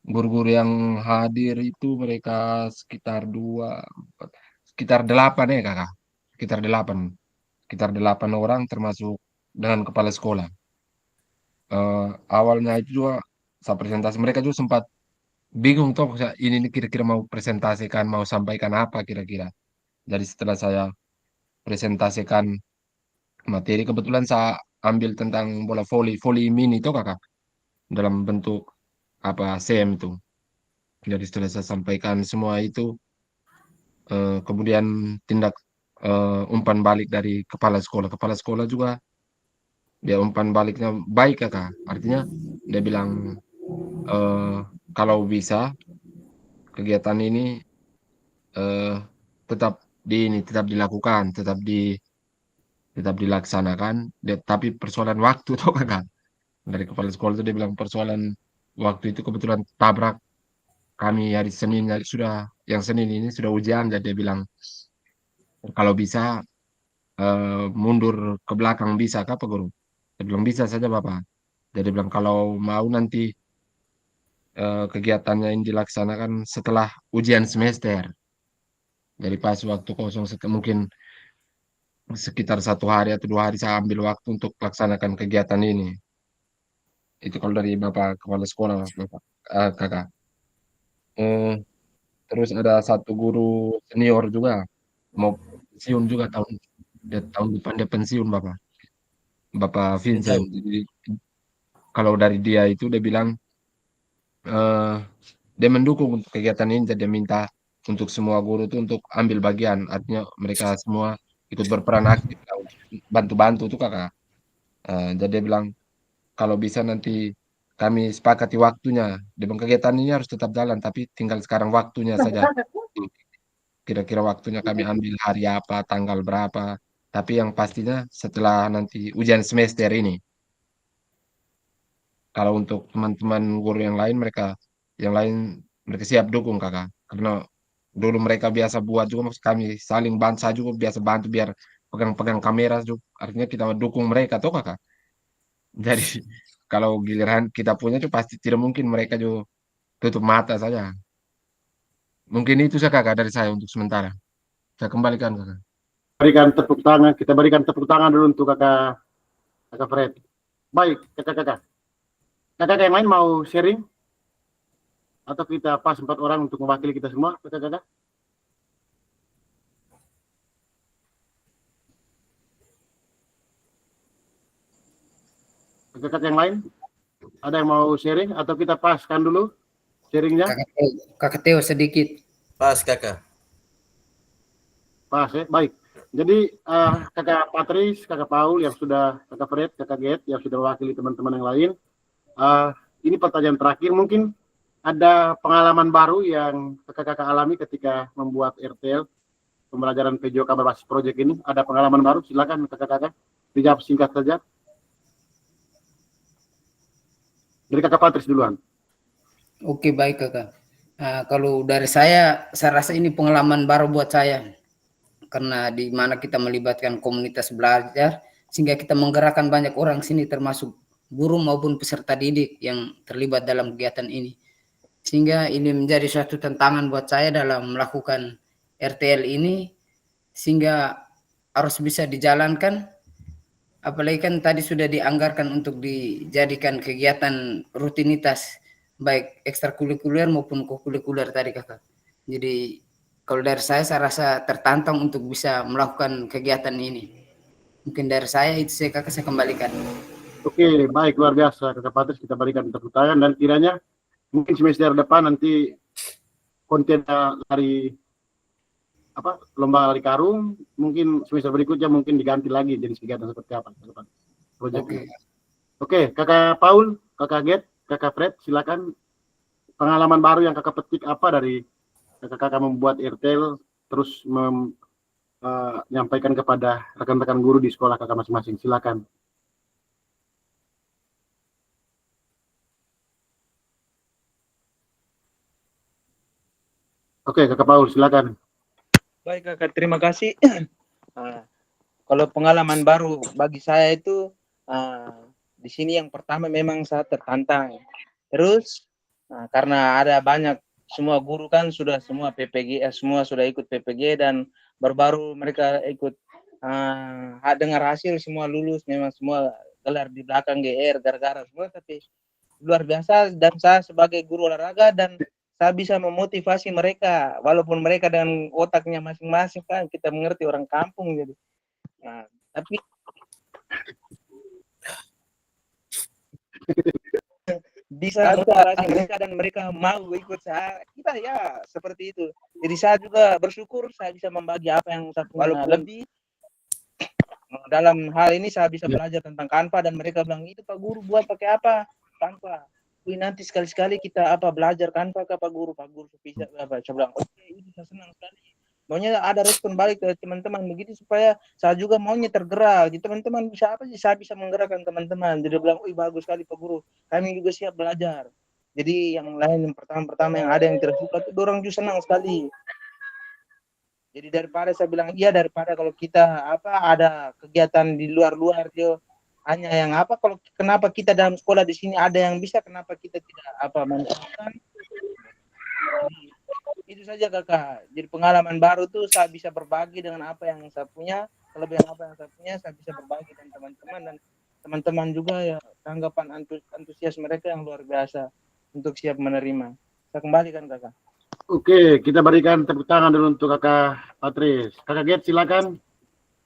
G: Guru-guru yang hadir itu mereka sekitar 2, 4, sekitar 8 ya Kakak. Sekitar 8 orang termasuk dengan kepala sekolah. Awalnya itu juga saya presentasi mereka juga sempat bingung toh ini nih kira-kira mau presentasikan, mau sampaikan apa kira-kira. Jadi setelah saya presentasikan materi, kebetulan saya ambil tentang bola voli, voli mini itu Kakak, dalam bentuk apa CM itu. Jadi setelah saya sampaikan semua itu, kemudian tindak umpan balik dari kepala sekolah. Kepala sekolah juga dia umpan baliknya baik Kakak. Artinya dia bilang kalau bisa kegiatan ini eh, tetap dilakukan, tetap dilaksanakan, tapi persoalan waktu tuh Kakak. Dari kepala sekolah itu dia bilang persoalan waktu itu kebetulan tabrak kami hari Senin yang Senin ini sudah ujian, jadi dia bilang kalau bisa mundur ke belakang bisa kah Pak Guru? Saya bilang bisa saja Bapak. Jadi bilang kalau mau nanti kegiatannya ini dilaksanakan setelah ujian semester. Jadi pas waktu kosong mungkin sekitar 1 hari atau 2 hari saya ambil waktu untuk laksanakan kegiatan ini. Itu kalau dari Bapak Kepala Sekolah, Bapak Kakak. Eh, Terus ada satu guru senior juga mau pensiun juga tahun depan dia pensiun Bapak Vincent. Jadi kalau dari dia itu dia bilang eh, dia mendukung untuk kegiatan ini, jadi dia minta untuk semua guru itu untuk ambil bagian, artinya mereka semua ikut berperan aktif lah untuk bantu-bantu tuh Kakak. Jadi dia bilang kalau bisa nanti kami sepakati waktunya. Dia bilang kegiatan ini harus tetap jalan, tapi tinggal sekarang waktunya saja. Kira-kira waktunya kami ambil hari apa, tanggal berapa. Tapi yang pastinya setelah nanti ujian semester ini. Kalau untuk teman-teman guru yang lain mereka siap dukung Kakak. Karena dulu mereka biasa buat juga, maksud kami saling bantu, saya juga biasa bantu biar pegang-pegang kamera juga. Artinya kita dukung mereka tuh Kakak. Jadi kalau giliran kita punya tuh pasti tidak mungkin mereka juga tutup mata saja. Mungkin itu saja Kakak dari saya untuk sementara. Saya kembalikan Kakak.
B: Kita berikan tepuk tangan dulu untuk kakak Fred. Baik, kakak yang lain mau sharing atau kita pas 4 orang untuk mewakili kita semua, kakak? Kakak yang lain ada yang mau sharing atau kita paskan dulu sharingnya?
C: Kakak Teo sedikit.
F: Pas Kakak.
B: Pas ya, baik. Jadi kakak Patris, kakak Paul yang sudah, kakak Fred, kakak Get yang sudah mewakili teman-teman yang lain. Ini pertanyaan terakhir, mungkin ada pengalaman baru yang kakak-kakak alami ketika membuat RTL pembelajaran PJOK berbasis project ini. Ada pengalaman baru? Silakan kakak-kakak dijawab singkat saja. Dari kakak Patris duluan.
C: Oke, baik Kakak. Kalau dari saya rasa ini pengalaman baru buat saya. Karena di mana kita melibatkan komunitas belajar, sehingga kita menggerakkan banyak orang sini termasuk guru maupun peserta didik yang terlibat dalam kegiatan ini. Sehingga ini menjadi suatu tantangan buat saya dalam melakukan RTL ini, sehingga harus bisa dijalankan. Apalagi kan tadi sudah dianggarkan untuk dijadikan kegiatan rutinitas, baik ekstrakurikuler maupun kokurikuler tadi Kakak. Jadi kalau dari saya rasa tertantang untuk bisa melakukan kegiatan ini. Mungkin dari saya itu saya Kakak, saya kembalikan.
B: Oke, baik, luar biasa kakak Patris, kita berikan tepuk tangan dan kiranya mungkin semester depan nanti konten dari lomba lari karung, mungkin semester berikutnya mungkin diganti lagi jenis kegiatan seperti apa ke depan proyeknya. Oke, kakak Paul, kakak Get, kakak Fred, silakan pengalaman baru yang kakak petik apa dari kakak-kakak membuat RTL terus menyampaikan kepada rekan-rekan guru di sekolah kakak masing-masing. Silakan. Oke, kakak Paul, silakan.
E: Baik Kakak, terima kasih. Kalau pengalaman baru bagi saya itu di sini yang pertama memang saya tertantang. Terus karena ada banyak semua guru kan sudah semua PPG, semua sudah ikut PPG dan baru-baru mereka ikut dengar hasil semua lulus, memang semua gelar di belakang GR gara-gara semua, tapi luar biasa. Dan saya sebagai guru olahraga dan saya bisa memotivasi mereka walaupun mereka dengan otaknya masing-masing, kan kita mengerti orang kampung jadi. Tapi bisa motivasi mereka dan mereka mau ikut saya, kita ya seperti itu. Jadi saya juga bersyukur saya bisa membagi apa yang saya punya, walaupun lebih dalam hal ini saya bisa belajar tentang Canva dan mereka bilang itu Pak Guru buat pakai apa Canva. Nanti sekali-sekali kita belajar Canva ke Pak Guru bisa apa. Saya bilang oke, itu saya senang sekali. Maunya ada respon balik ke teman-teman begitu supaya saya juga maunya tergerak. Jadi teman-teman bisa apa sih? Saya bisa menggerakkan teman-teman. Jadi bilang, "Wih, bagus sekali Pak Guru. Kami juga siap belajar." Jadi yang lain yang pertama yang ada yang tidak suka itu orang juga senang sekali. Jadi daripada saya bilang iya, daripada kalau kita ada kegiatan di luar-luar dia hanya yang kalau kenapa kita dalam sekolah di sini ada yang bisa, kenapa kita tidak manfaatkan. Itu saja Kakak. Jadi pengalaman baru tuh saya bisa berbagi dengan apa yang saya punya, kelebihan apa yang saya punya, saya bisa berbagi dengan teman-teman dan teman-teman juga ya tanggapan antusias mereka yang luar biasa untuk siap menerima. Saya kembalikan Kakak.
B: Oke, kita berikan tepuk tangan dulu untuk Kakak Patris. Kakak Get silakan.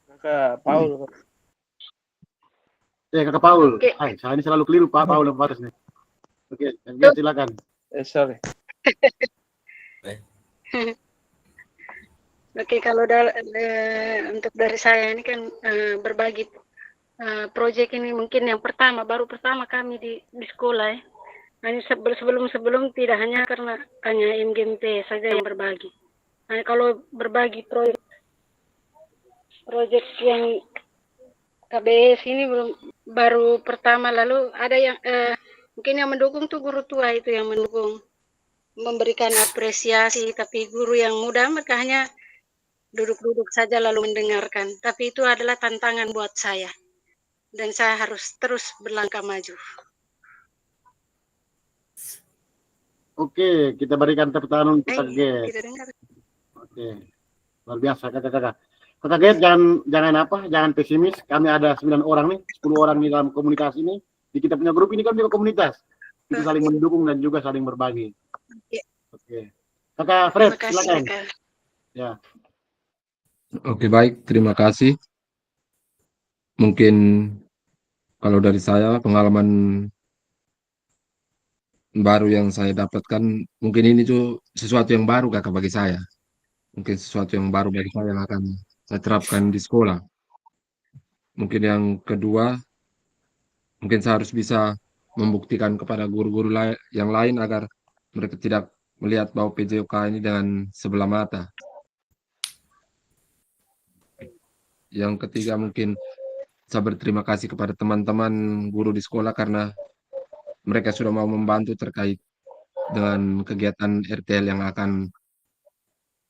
E: Kakak Paul.
B: Kakak Paul.
A: Oke.
B: Saya ini selalu keliru Pak Paul dan Patris nih. Oke, Kakak Get silakan.
E: Sorry.
D: Oke, kalau untuk dari saya ini kan berbagi proyek ini mungkin yang baru pertama kami di sekolah ya. Hanya sebelum tidak hanya karena hanya MGMP saja yang berbagi. Nah, kalau berbagi proyek yang KBS ini baru pertama, lalu ada yang mungkin yang mendukung tuh guru tua itu yang mendukung, memberikan apresiasi, tapi guru yang muda mereka hanya duduk-duduk saja lalu mendengarkan. Tapi itu adalah tantangan buat saya dan saya harus terus berlangkah maju.
B: Oke, kita berikan tepuk tangan untuk Kakak Get.
D: Tidak dengar.
B: Oke, luar biasa Kakak. Kakak Get jangan pesimis. Kami ada 9 orang nih, 10 orang di dalam komunikasi ini. Di kita punya grup ini kan juga komunitas. Kita saling mendukung dan juga saling berbagi. Oke. Kakak Fred, silakan. Ya.
G: Oke, baik, terima kasih. Mungkin kalau dari saya pengalaman baru yang saya dapatkan, mungkin ini tuh sesuatu yang baru Kakak bagi saya. Mungkin sesuatu yang baru bagi saya yang akan saya terapkan di sekolah. Mungkin yang kedua, mungkin saya harus bisa membuktikan kepada guru-guru yang lain agar mereka tidak melihat bahwa PJOK ini dengan sebelah mata. Yang ketiga, mungkin saya berterima kasih kepada teman-teman guru di sekolah karena mereka sudah mau membantu terkait dengan kegiatan RTL yang akan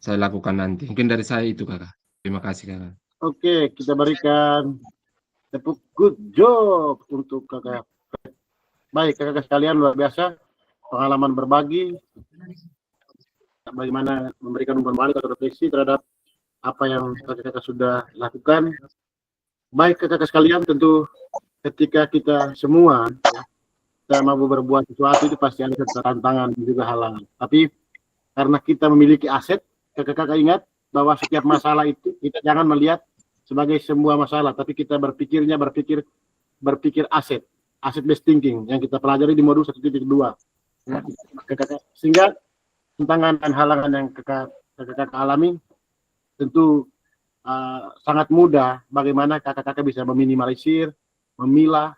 G: saya lakukan nanti. Mungkin dari saya itu Kakak. Terima kasih Kakak.
B: Oke, kita berikan tepuk good job untuk Kakak. Baik, Kakak sekalian, luar biasa pengalaman berbagi, bagaimana memberikan umpan balik atau refleksi terhadap apa yang Kakak sudah lakukan. Baik Kakak sekalian, tentu ketika kita semua kita mau berbuat sesuatu itu pasti ada tantangan dan juga halangan. Tapi karena kita memiliki aset, Kakak ingat bahwa setiap masalah itu kita jangan melihat sebagai sebuah masalah, tapi kita berpikir aset based thinking yang kita pelajari di modul 1.2. Sehingga tantangan dan halangan yang kakak alami tentu sangat mudah bagaimana kakak bisa meminimalisir, memilah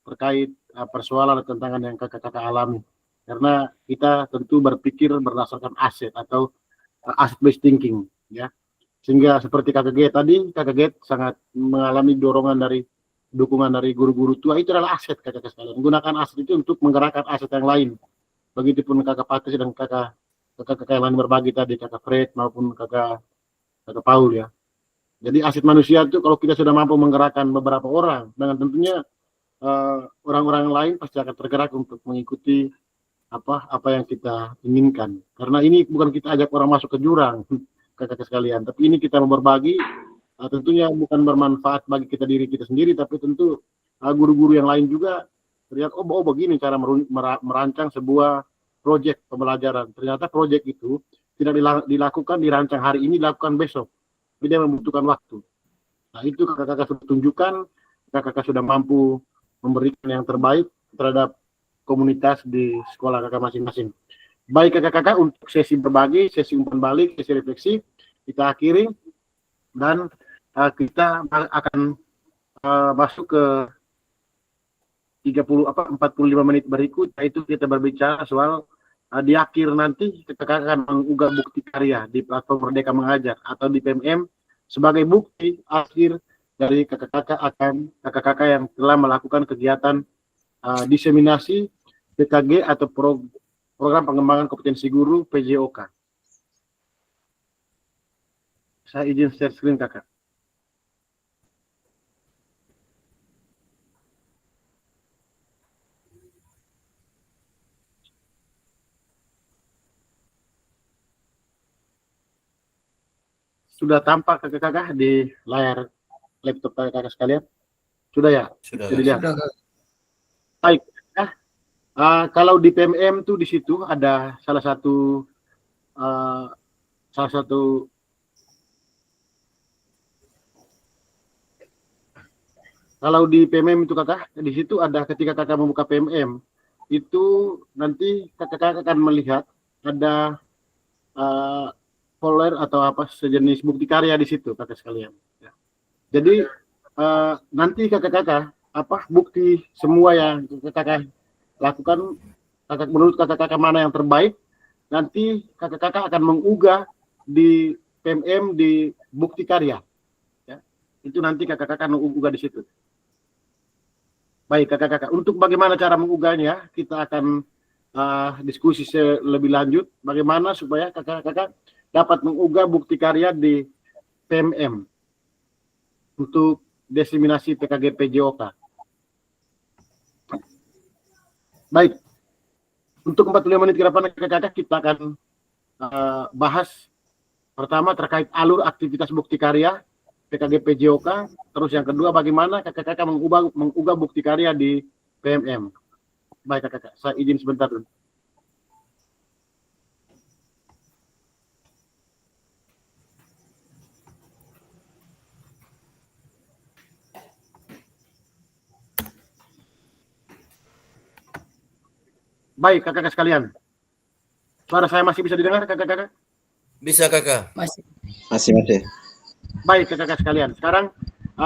B: terkait persoalan dan tantangan yang kakak alami. Karena kita tentu berpikir berdasarkan aset atau asset based thinking, ya. Sehingga seperti Kakak Get sangat mengalami dukungan dari guru-guru tua. Itu adalah aset kakak sekalian. Gunakan aset itu untuk menggerakkan aset yang lain. Begitupun Kakak Patris dan kakak yang lain berbagi tadi, Kakak Fred maupun kakak Paul, ya. Jadi aset manusia itu kalau kita sudah mampu menggerakkan beberapa orang, dengan tentunya orang-orang lain pasti akan tergerak untuk mengikuti apa yang kita inginkan. Karena ini bukan kita ajak orang masuk ke jurang, kakak-kakak sekalian, tapi ini kita mau berbagi, tentunya bukan bermanfaat bagi diri kita sendiri, tapi tentu guru-guru yang lain juga terlihat, oh begini cara merancang sebuah proyek pembelajaran. Ternyata proyek itu tidak dilakukan, dirancang hari ini, dilakukan besok. Dia membutuhkan waktu. Nah, itu kakak-kakak sudah tunjukkan, kakak-kakak sudah mampu memberikan yang terbaik terhadap komunitas di sekolah kakak masing-masing. Baik kakak-kakak, untuk sesi berbagi, sesi umpan balik, sesi refleksi, kita akhiri, dan kita akan masuk ke 45 menit berikut, yaitu kita berbicara soal di akhir nanti kakak-kakak akan mengunggah bukti karya di platform Merdeka Mengajar atau di PMM sebagai bukti akhir dari kakak-kakak yang telah melakukan kegiatan diseminasi PKG atau program pengembangan kompetensi guru PJOK. Saya izin share screen kakak. Sudah tampak kakak-kakak di layar laptop kakak-kakak sekalian? Sudah ya?
F: Sudah.
C: Sudah.
B: Baik. Kalau di PMM tuh di situ ada salah satu kalau di PMM itu kakak, di situ ada ketika kakak membuka PMM itu nanti kakak akan melihat ada folder atau apa sejenis bukti karya di situ kakak sekalian. Ya. Jadi nanti kakak-kakak bukti semua yang kakak lakukan, menurut kakak-kakak mana yang terbaik, nanti kakak-kakak akan mengunggah di PMM di bukti karya. Ya. Itu nanti kakak-kakak akan mengunggah di situ. Baik kakak-kakak, untuk bagaimana cara mengunggahnya, kita akan diskusi lebih lanjut, bagaimana supaya kakak-kakak dapat mengunggah bukti karya di PMM untuk diseminasi PKG PJOK. Baik, untuk 45 menit ke depan kakak-kakak kita akan bahas pertama terkait alur aktivitas bukti karya PKG PJOK, terus yang kedua bagaimana kakak-kakak mengunggah bukti karya di PMM. Baik kakak-kakak, saya izin sebentar dulu. Baik kakak-kakak sekalian, suara saya masih bisa didengar kakak-kakak?
F: Bisa kakak.
C: Masih.
B: Baik kakak-kakak sekalian, sekarang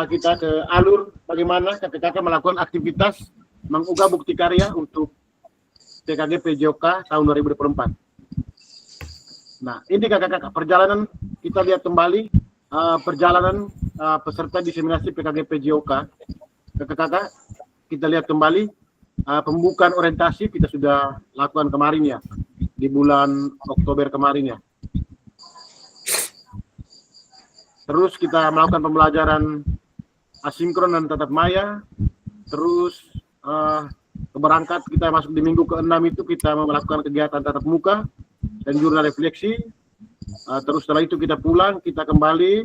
B: kita ke alur bagaimana kakak-kakak melakukan aktivitas mengunggah bukti karya untuk PKG PJOK tahun 2024. Nah ini kakak-kakak perjalanan, kita lihat kembali perjalanan peserta diseminasi PKG PJOK. Kakak-kakak kita lihat kembali pembukaan orientasi kita sudah lakukan kemarin ya, di bulan Oktober kemarin ya. Terus kita melakukan pembelajaran asinkron dan tatap maya. Terus berangkat kita masuk di minggu ke-6 itu kita melakukan kegiatan tatap muka dan jurnal refleksi. Terus setelah itu kita pulang, kita kembali,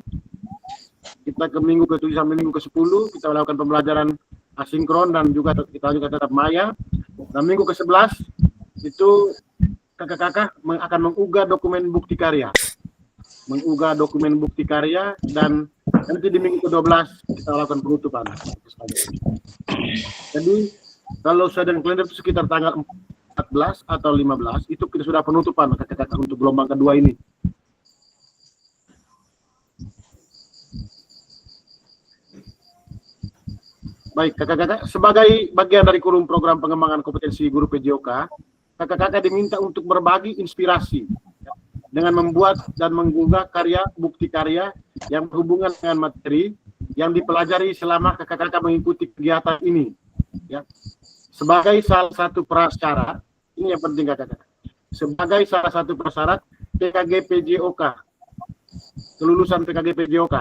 B: kita ke minggu ke-7 sampai minggu ke-10 kita melakukan pembelajaran asinkron dan juga kita lanjutkan tatap maya. Dan minggu ke-11 itu kakak-kakak akan mengunggah dokumen bukti karya. Dan nanti di minggu ke-12 kita lakukan penutupan. Jadi kalau sedang kalender itu sekitar tanggal 14 atau 15 itu kita sudah penutupan kakak-kakak untuk gelombang kedua ini. Baik kakak-kakak, sebagai bagian dari kurikulum program pengembangan kompetensi guru PJOK, kakak-kakak diminta untuk berbagi inspirasi dengan membuat dan mengunggah bukti karya yang berhubungan dengan materi yang dipelajari selama kakak-kakak mengikuti kegiatan ini. Ya. Sebagai salah satu prasyarat, ini yang penting kakak-kakak, sebagai salah satu prasyarat PKG PJOK, kelulusan PKG PJOK,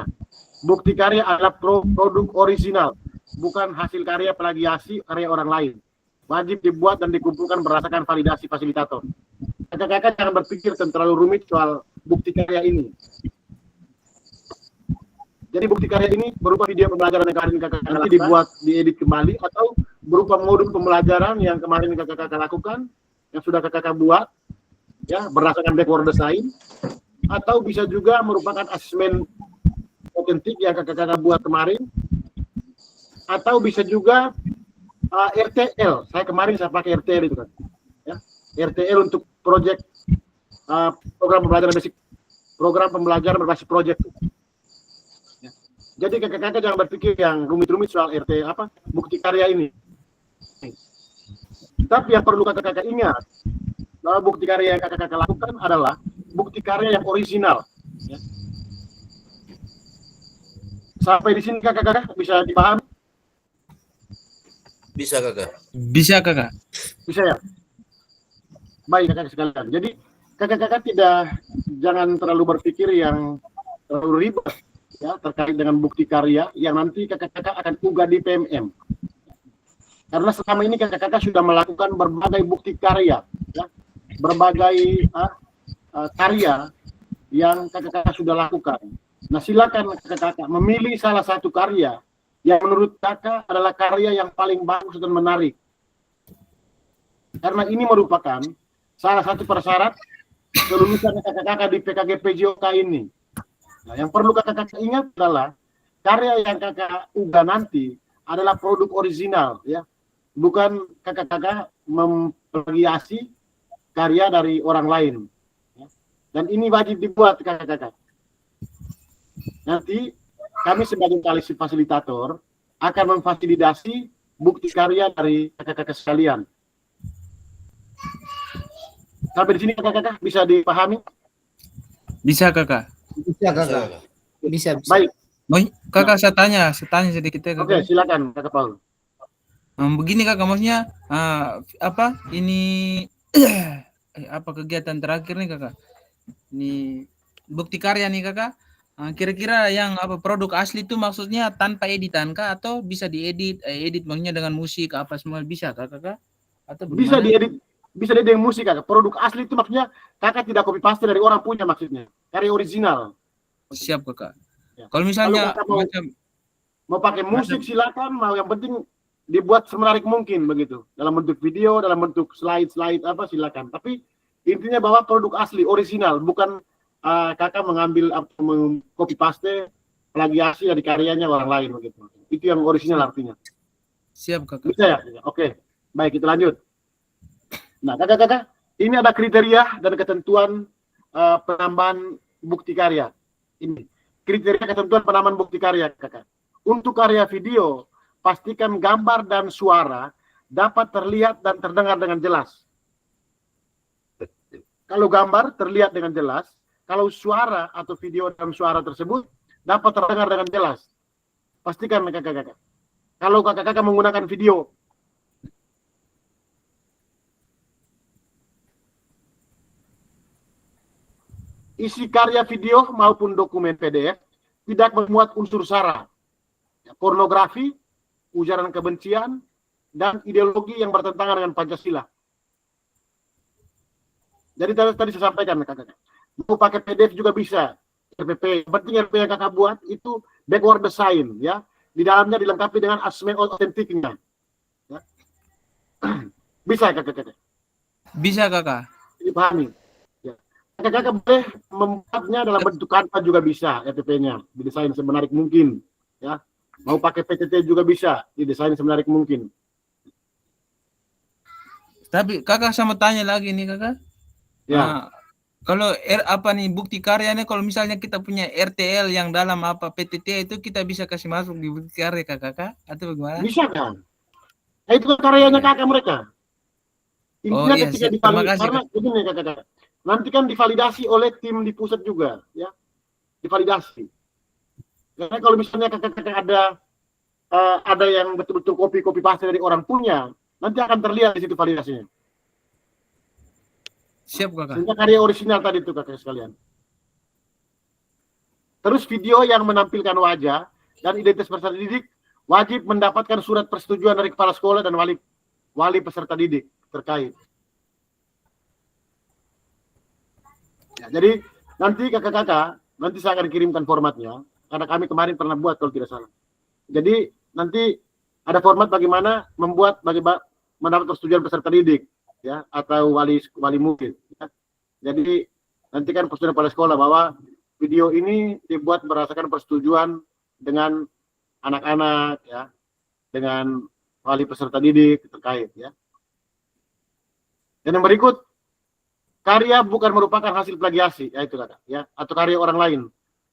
B: bukti karya adalah produk orisinal, bukan hasil karya plagiasi karya orang lain. wajib dibuat dan dikumpulkan berdasarkan validasi fasilitator. Kakak-kakak jangan berpikir terlalu rumit soal bukti karya ini. Jadi bukti karya ini berupa video pembelajaran yang kemarin kakak-kakak nanti dibuat, diedit kembali, atau berupa modul pembelajaran yang kemarin kakak-kakak lakukan, yang sudah kakak-kakak buat, ya berdasarkan backward design, atau bisa juga merupakan asesmen otentik yang kakak-kakak buat kemarin, atau bisa juga RTL. Saya pakai RTL itu kan, ya. RTL untuk proyek program pembelajaran berbasis proyek. Ya. Jadi kakak-kakak jangan berpikir yang rumit-rumit soal bukti karya ini. Tapi yang perlu kakak-kakak ingat bahwa bukti karya yang kakak-kakak lakukan adalah bukti karya yang orisinal. Ya. Sampai di sini kakak-kakak bisa dipahami?
F: Bisa kakak.
E: Bisa kakak.
B: Bisa ya? Baik kakak sekalian. Jadi kakak-kakak jangan terlalu berpikir yang terlalu ribet ya terkait dengan bukti karya yang nanti kakak-kakak akan unggah di PMM. Karena selama ini kakak-kakak sudah melakukan berbagai bukti karya, ya, berbagai karya yang kakak-kakak sudah lakukan. Nah silakan kakak-kakak memilih salah satu karya yang menurut kakak adalah karya yang paling bagus dan menarik. Karena ini merupakan salah satu persyarat kelulusan kakak-kakak di PKG PJOK ini. Nah, yang perlu kakak-kakak ingat adalah karya yang kakak unggah nanti adalah produk original, ya, bukan kakak-kakak memplagiasi karya dari orang lain. Ya. Dan ini wajib dibuat kakak-kakak. Nanti kami sebagai fasilitator akan memfasilitasi bukti karya dari kakak-kakak sekalian. Sampai di sini kakak-kakak bisa dipahami?
E: Bisa kakak.
C: Bisa kakak. Bisa.
B: Baik.
E: Kakak saya tanya sedikit ya kakak.
B: Oke, silakan kakak Paul.
E: Begini kakak, maksudnya ini apa kegiatan terakhir nih kakak? Ini bukti karya nih kakak. Kira-kira yang produk asli itu maksudnya tanpa editan kah atau bisa diedit? Edit maksudnya dengan musik apa semua bisa kakak? Atau bagaimana?
B: Bisa diedit dengan musik kakak. Produk asli itu maksudnya kakak tidak copy paste dari orang punya maksudnya. Karya original.
E: Siap kakak.
B: Ya.
E: Kalau misalnya
B: mau pakai musik silakan, mau yang penting dibuat semenarik mungkin begitu. Dalam bentuk video, dalam bentuk slide silakan. Tapi intinya bahwa produk asli original, bukan kakak mengambil atau mengcopy paste plagiasi dari karyanya orang lain begitu. Itu yang original artinya.
E: Siap kakak.
B: Bisa ya? Oke. Baik, kita lanjut. Nah, kakak-kakak, ini ada kriteria dan ketentuan penambahan bukti karya. Ini kriteria ketentuan penambahan bukti karya, kakak. Untuk karya video, pastikan gambar dan suara dapat terlihat dan terdengar dengan jelas. Kalau gambar terlihat dengan jelas, kalau suara atau video dalam suara tersebut dapat terdengar dengan jelas. Pastikan kakak-kakak. Kalau kakak-kakak menggunakan video, isi karya video maupun dokumen PDF tidak memuat unsur sara, pornografi, ujaran kebencian, dan ideologi yang bertentangan dengan Pancasila. Jadi tadi saya sampaikan kakak-kakak. Mau pakai PDF juga bisa, RPP. Penting RPP yang kakak buat itu backward design, ya. Di dalamnya dilengkapi dengan asesmen otentiknya. Ya. Bisa kakak-kakak.
E: Bisa kakak.
B: Dipahami. Ya. Kakak-kakak boleh membuatnya dalam bentuk Canva juga bisa, RPP-nya didesain semenarik mungkin. Ya. Mau pakai PTT juga bisa, didesain semenarik mungkin.
E: Tapi kakak sama tanya lagi nih kakak.
B: Ya.
E: Kalau bukti karyanya, kalau misalnya kita punya RTL yang dalam PTT itu kita bisa kasih masuk di bukti karya kakak atau bagaimana?
B: Bisa kan? Nah, itu karyanya kakak mereka. Intinya
E: iya,
B: ketika divalidasi, karena begini kakak. Nanti kan divalidasi oleh tim di pusat juga, ya. Divalidasi. Karena kalau misalnya kakak-kakak ada yang betul-betul copy paste dari orang punya, nanti akan terlihat di situ validasinya.
E: Siap kakak.
B: Sehingga karya orisinal tadi itu kakak sekalian. Terus video yang menampilkan wajah dan identitas peserta didik wajib mendapatkan surat persetujuan dari kepala sekolah dan wali peserta didik terkait. Ya, jadi nanti kakak-kakak, nanti saya akan kirimkan formatnya, karena kami kemarin pernah buat kalau tidak salah. Jadi nanti ada format bagaimana membuat mendapat persetujuan peserta didik, ya, atau wali murid. Ya. Jadi nanti kan persetujuan kepala sekolah bahwa video ini dibuat berdasarkan persetujuan dengan anak-anak, ya, dengan wali peserta didik terkait, ya. Dan yang berikut, karya bukan merupakan hasil plagiasi, ya itu kata, ya, atau karya orang lain.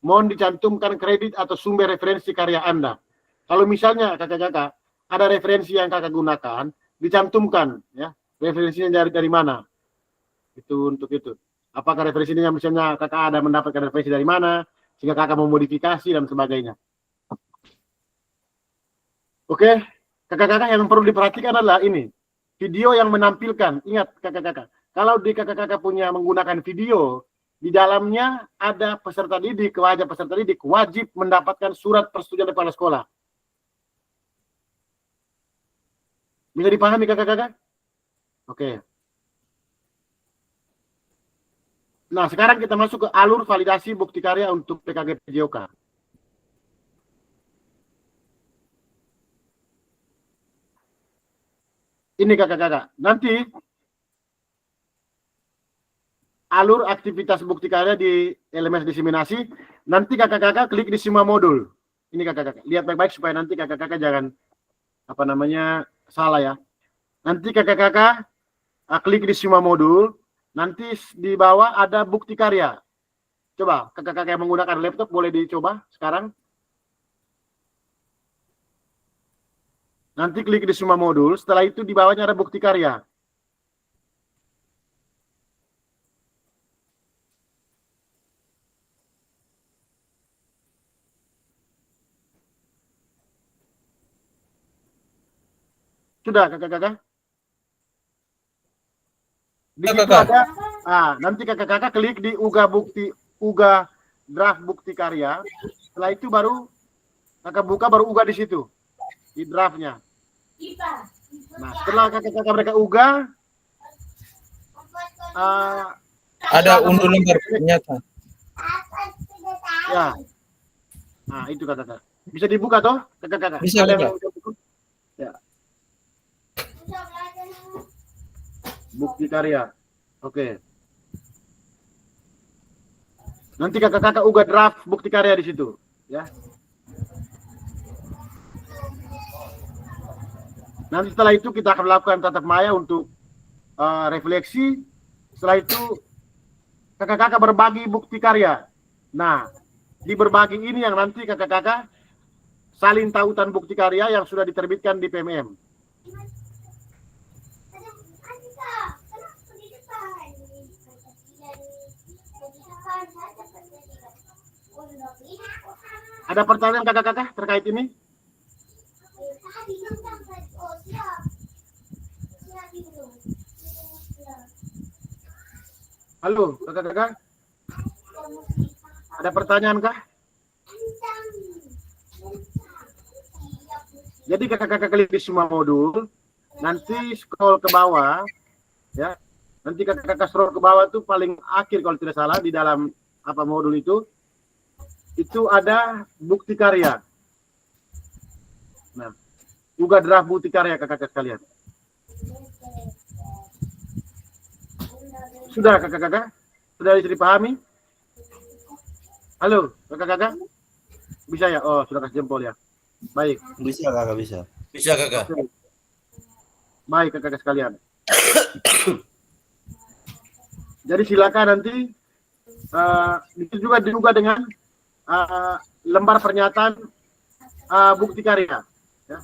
B: Mohon dicantumkan kredit atau sumber referensi karya Anda. Kalau misalnya kakak-kakak ada referensi yang kakak gunakan, dicantumkan, ya, referensinya dari mana? Itu untuk itu. Apakah referensinya misalnya kakak ada mendapatkan referensi dari mana, sehingga kakak memodifikasi dan sebagainya. Oke, kakak-kakak yang perlu diperhatikan adalah ini, video yang menampilkan. Ingat kakak-kakak, kalau di kakak-kakak punya menggunakan video, di dalamnya ada peserta didik, wajib mendapatkan surat persetujuan kepala sekolah. Bisa dipahami kakak-kakak? Oke. Nah, sekarang kita masuk ke alur validasi bukti karya untuk PKG PJOK. Ini kakak-kakak, nanti alur aktivitas bukti karya di LMS diseminasi, nanti kakak-kakak klik di semua modul. Ini kakak-kakak, lihat baik-baik supaya nanti kakak-kakak jangan salah ya. Nanti kakak-kakak klik di semua modul, nanti di bawah ada bukti karya. Coba kakak-kakak yang menggunakan laptop boleh dicoba sekarang. Nanti klik di semua modul, setelah itu di bawahnya ada bukti karya. Sudah kakak-kakak? Di situ ada, nanti kakak-kakak klik di uga draft bukti karya. Setelah itu baru kakak buka, baru uga di situ, di draftnya. Nah, setelah kakak-kakak mereka uga,
E: ada unduh lembar pernyataan.
B: Ya, nah itu kakak-kakak. Bisa dibuka toh kakak-kakak?
E: Bisa,
B: ada ya. Bukti karya. Oke. Nanti kakak-kakak uga draft bukti karya di situ, ya. Nanti setelah itu kita akan melakukan tatap maya untuk refleksi. Setelah itu kakak-kakak berbagi bukti karya. Nah, di berbagi ini yang nanti kakak-kakak salin tautan bukti karya yang sudah diterbitkan di PMM. Ada pertanyaan kakak-kakak terkait ini? Halo kakak-kakak, ada pertanyaan kah? Jadi kakak-kakak klik di semua modul, nanti scroll ke bawah, ya. Nanti kakak-kakak scroll ke bawah tuh paling akhir kalau tidak salah di dalam modul itu ada bukti karya. Nah, juga draft bukti karya kakak-kakak sekalian. Sudah kakak-kakak? Sudah bisa dipahami? Halo kakak-kakak? Bisa ya? Oh, sudah kasih jempol ya. Baik.
F: Bisa kakak, bisa. Bisa kakak.
B: Oke. Baik kakak-kakak sekalian. Jadi silakan nanti itu juga diduga dengan lembar pernyataan bukti karya. Ya.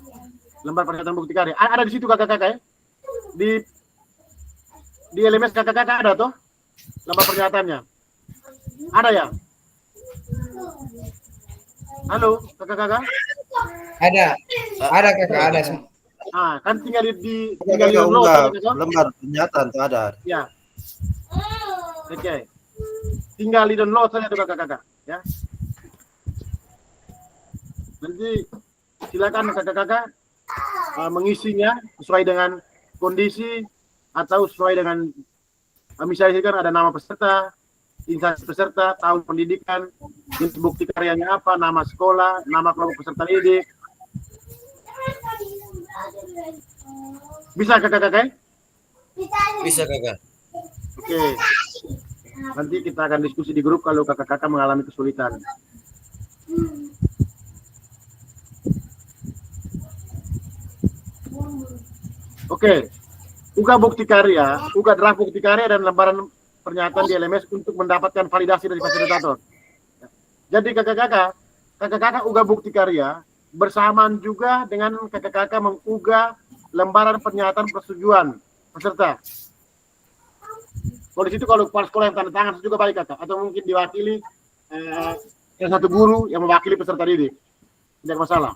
B: Lembar pernyataan bukti karya. Ada di situ kakak-kakak ya? Di LMS kakak-kakak ada toh? Lembar pernyataannya. Ada ya? Halo kakak-kakak?
E: Ada kakak, ada.
B: Kan tinggal
F: Kakak
B: download
F: lembar pernyataan tuh ada.
B: ya. Oke. Tinggal di download saja tuh kakak-kakak ya. Nanti silakan kakak-kakak mengisinya sesuai dengan kondisi atau sesuai dengan misalnya kan ada nama peserta, instansi peserta, tahun pendidikan, bukti karyanya apa, nama sekolah, nama kelompok peserta didik. Bisa kakak-kakak?
F: Bisa kakak.
B: Oke. Nanti kita akan diskusi di grup kalau kakak-kakak mengalami kesulitan. Oke. Unggah bukti karya, unggah draft bukti karya dan lembaran pernyataan di LMS untuk mendapatkan validasi dari fasilitator. Jadi kakak-kakak unggah bukti karya bersamaan juga dengan kakak-kakak mengunggah lembaran pernyataan persetujuan peserta. Kalau di situ kalau kepala sekolah yang tanda tangan juga baik kakak, atau mungkin diwakili yang satu guru yang mewakili peserta didik, tidak masalah.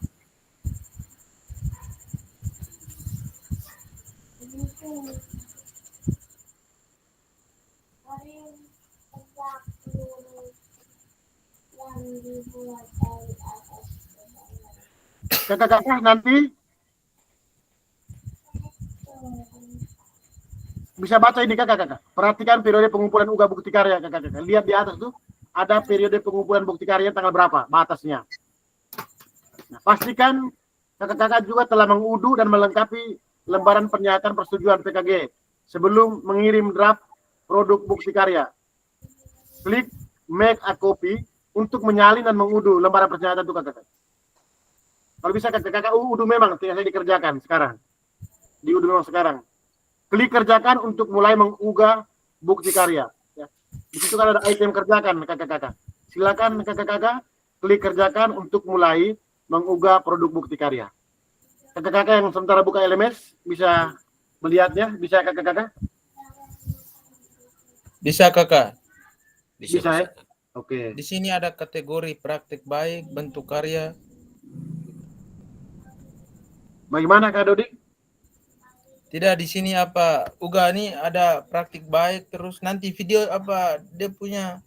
B: Kakak-kakak nanti bisa baca ini kakak-kakak. Perhatikan periode pengumpulan unggah bukti karya kakak-kakak. Lihat di atas tuh ada periode pengumpulan bukti karya tanggal berapa batasnya. Nah, pastikan kakak-kakak juga telah mengunduh dan melengkapi lembaran pernyataan persetujuan PKG sebelum mengirim draft produk bukti karya. Klik make a copy untuk menyalin dan mengunduh lembaran pernyataan itu kakak-kakak. Kalau bisa kakak-kakak unduh memang tidak saya dikerjakan sekarang. Diunduh memang sekarang. Klik kerjakan untuk mulai mengunggah bukti karya. Ya. Di situ kan ada item kerjakan kakak-kakak. Silakan kakak-kakak klik kerjakan untuk mulai mengunggah produk bukti karya. Kakak-kakak yang sementara buka LMS bisa melihatnya, bisa kakak-kakak?
E: Bisa kakak.
B: Bisa ya? Oke.
E: Di sini ada kategori praktik baik, bentuk karya.
B: Bagaimana Kak Dodi?
E: Tidak, di sini apa? Uga nih ada praktik baik, terus nanti video apa dia punya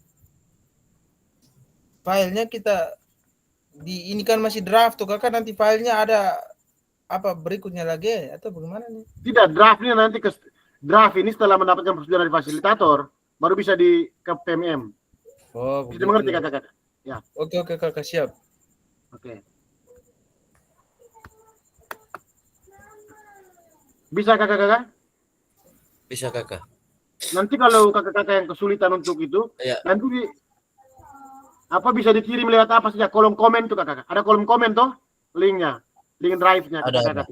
E: filenya kita di ini kan masih draft tuh kakak, nanti filenya ada apa berikutnya lagi atau bagaimana nih?
B: Tidak, draftnya nanti ke draft ini setelah mendapatkan persetujuan dari fasilitator baru bisa ke PMM.
E: Oh,
B: bisa mengerti kakak-kakak? Ya.
E: Oke kakak siap.
B: Oke. Bisa kakak-kakak?
F: Bisa kakak.
B: Nanti kalau kakak-kakak yang kesulitan untuk itu,
F: Ya.
B: nanti apa bisa dikirim lewat apa saja kolom komen tuh kakak-kakak. Ada kolom komen tuh linknya, link drive-nya kakak-kakak.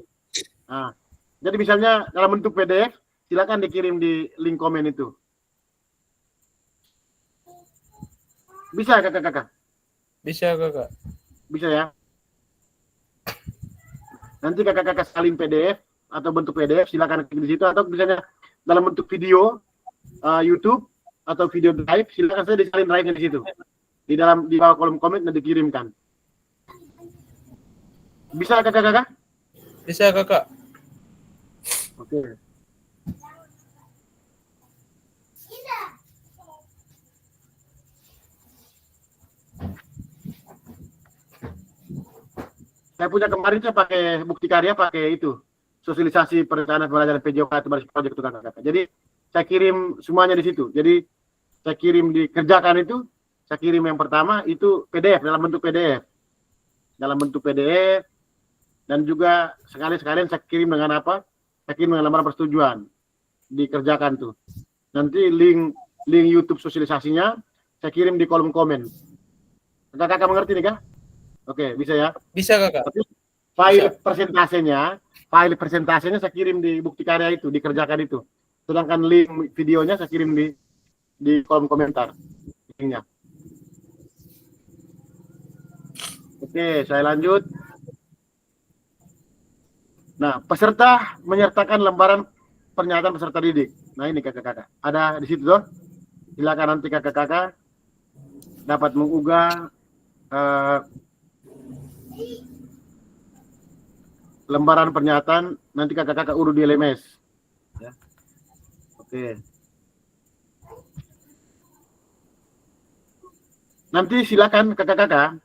B: Nah, jadi misalnya dalam bentuk PDF, silakan dikirim di link komen itu. Bisa kakak-kakak?
E: Bisa kakak.
B: Bisa ya. Nanti kakak-kakak salin PDF atau bentuk PDF silakan klik di situ, atau misalnya dalam bentuk video YouTube atau video drive silakan saya disalin drive-nya di situ. Di bawah kolom komen dan dikirimkan. Bisa kakak-kakak?
E: Bisa kakak.
B: Oke. Saya punya kemarin saya pakai bukti karya pakai itu sosialisasi perencanaan pembelajaran PJOK atau project itu kakak-kakak. Jadi saya kirim semuanya di situ. Jadi saya kirim dikerjakan itu, saya kirim yang pertama itu PDF dalam bentuk PDF. Dalam bentuk PDF dan juga sekalian saya kirim dengan apa? Saya kirim dengan lembaran persetujuan. Dikerjakan tuh. Nanti link YouTube sosialisasinya saya kirim di kolom komen. Kakak-kakak mengerti nih kak? Oke, bisa ya?
E: Bisa kakak.
B: Tapi file presentasinya saya kirim di bukti karya itu, dikerjakan itu. Sedangkan link videonya saya kirim di kolom komentar. Linknya. Oke, saya lanjut. Nah, peserta menyertakan lembaran pernyataan peserta didik. Nah, ini kakak-kakak. Ada di situ tuh. Silakan nanti kakak-kakak dapat mengunggah lembaran pernyataan, nanti kakak-kakak urut di LMS. Ya. Oke. Nanti silakan kakak-kakak,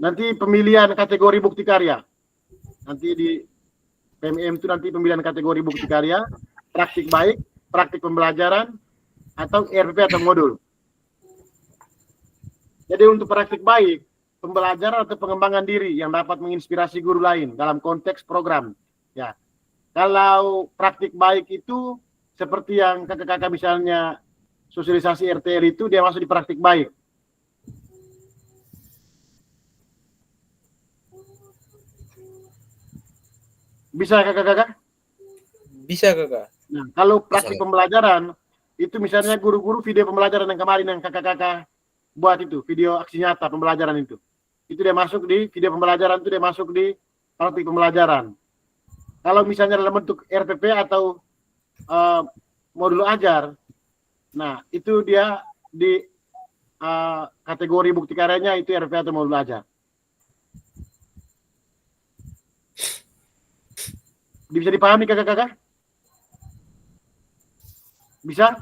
B: nanti pemilihan kategori bukti karya. Nanti PMM itu nanti pemilihan kategori bukti karya, praktik baik, praktik pembelajaran, atau RPP atau modul. Jadi untuk praktik baik, pembelajaran atau pengembangan diri yang dapat menginspirasi guru lain dalam konteks program. Ya, kalau praktik baik itu seperti yang kakak-kakak misalnya sosialisasi RTL itu dia masuk di praktik baik. Bisa kakak-kakak?
F: Bisa kakak.
B: Nah, kalau praktik pembelajaran itu misalnya guru-guru video pembelajaran yang kemarin yang kakak-kakak buat itu, video aksi nyata pembelajaran itu dia masuk di video pembelajaran, itu dia masuk di praktik pembelajaran. Kalau misalnya dalam bentuk RPP atau modul ajar, nah itu dia di kategori bukti karyanya itu RPP atau modul ajar. Bisa dipahami kakak-kakak? Bisa?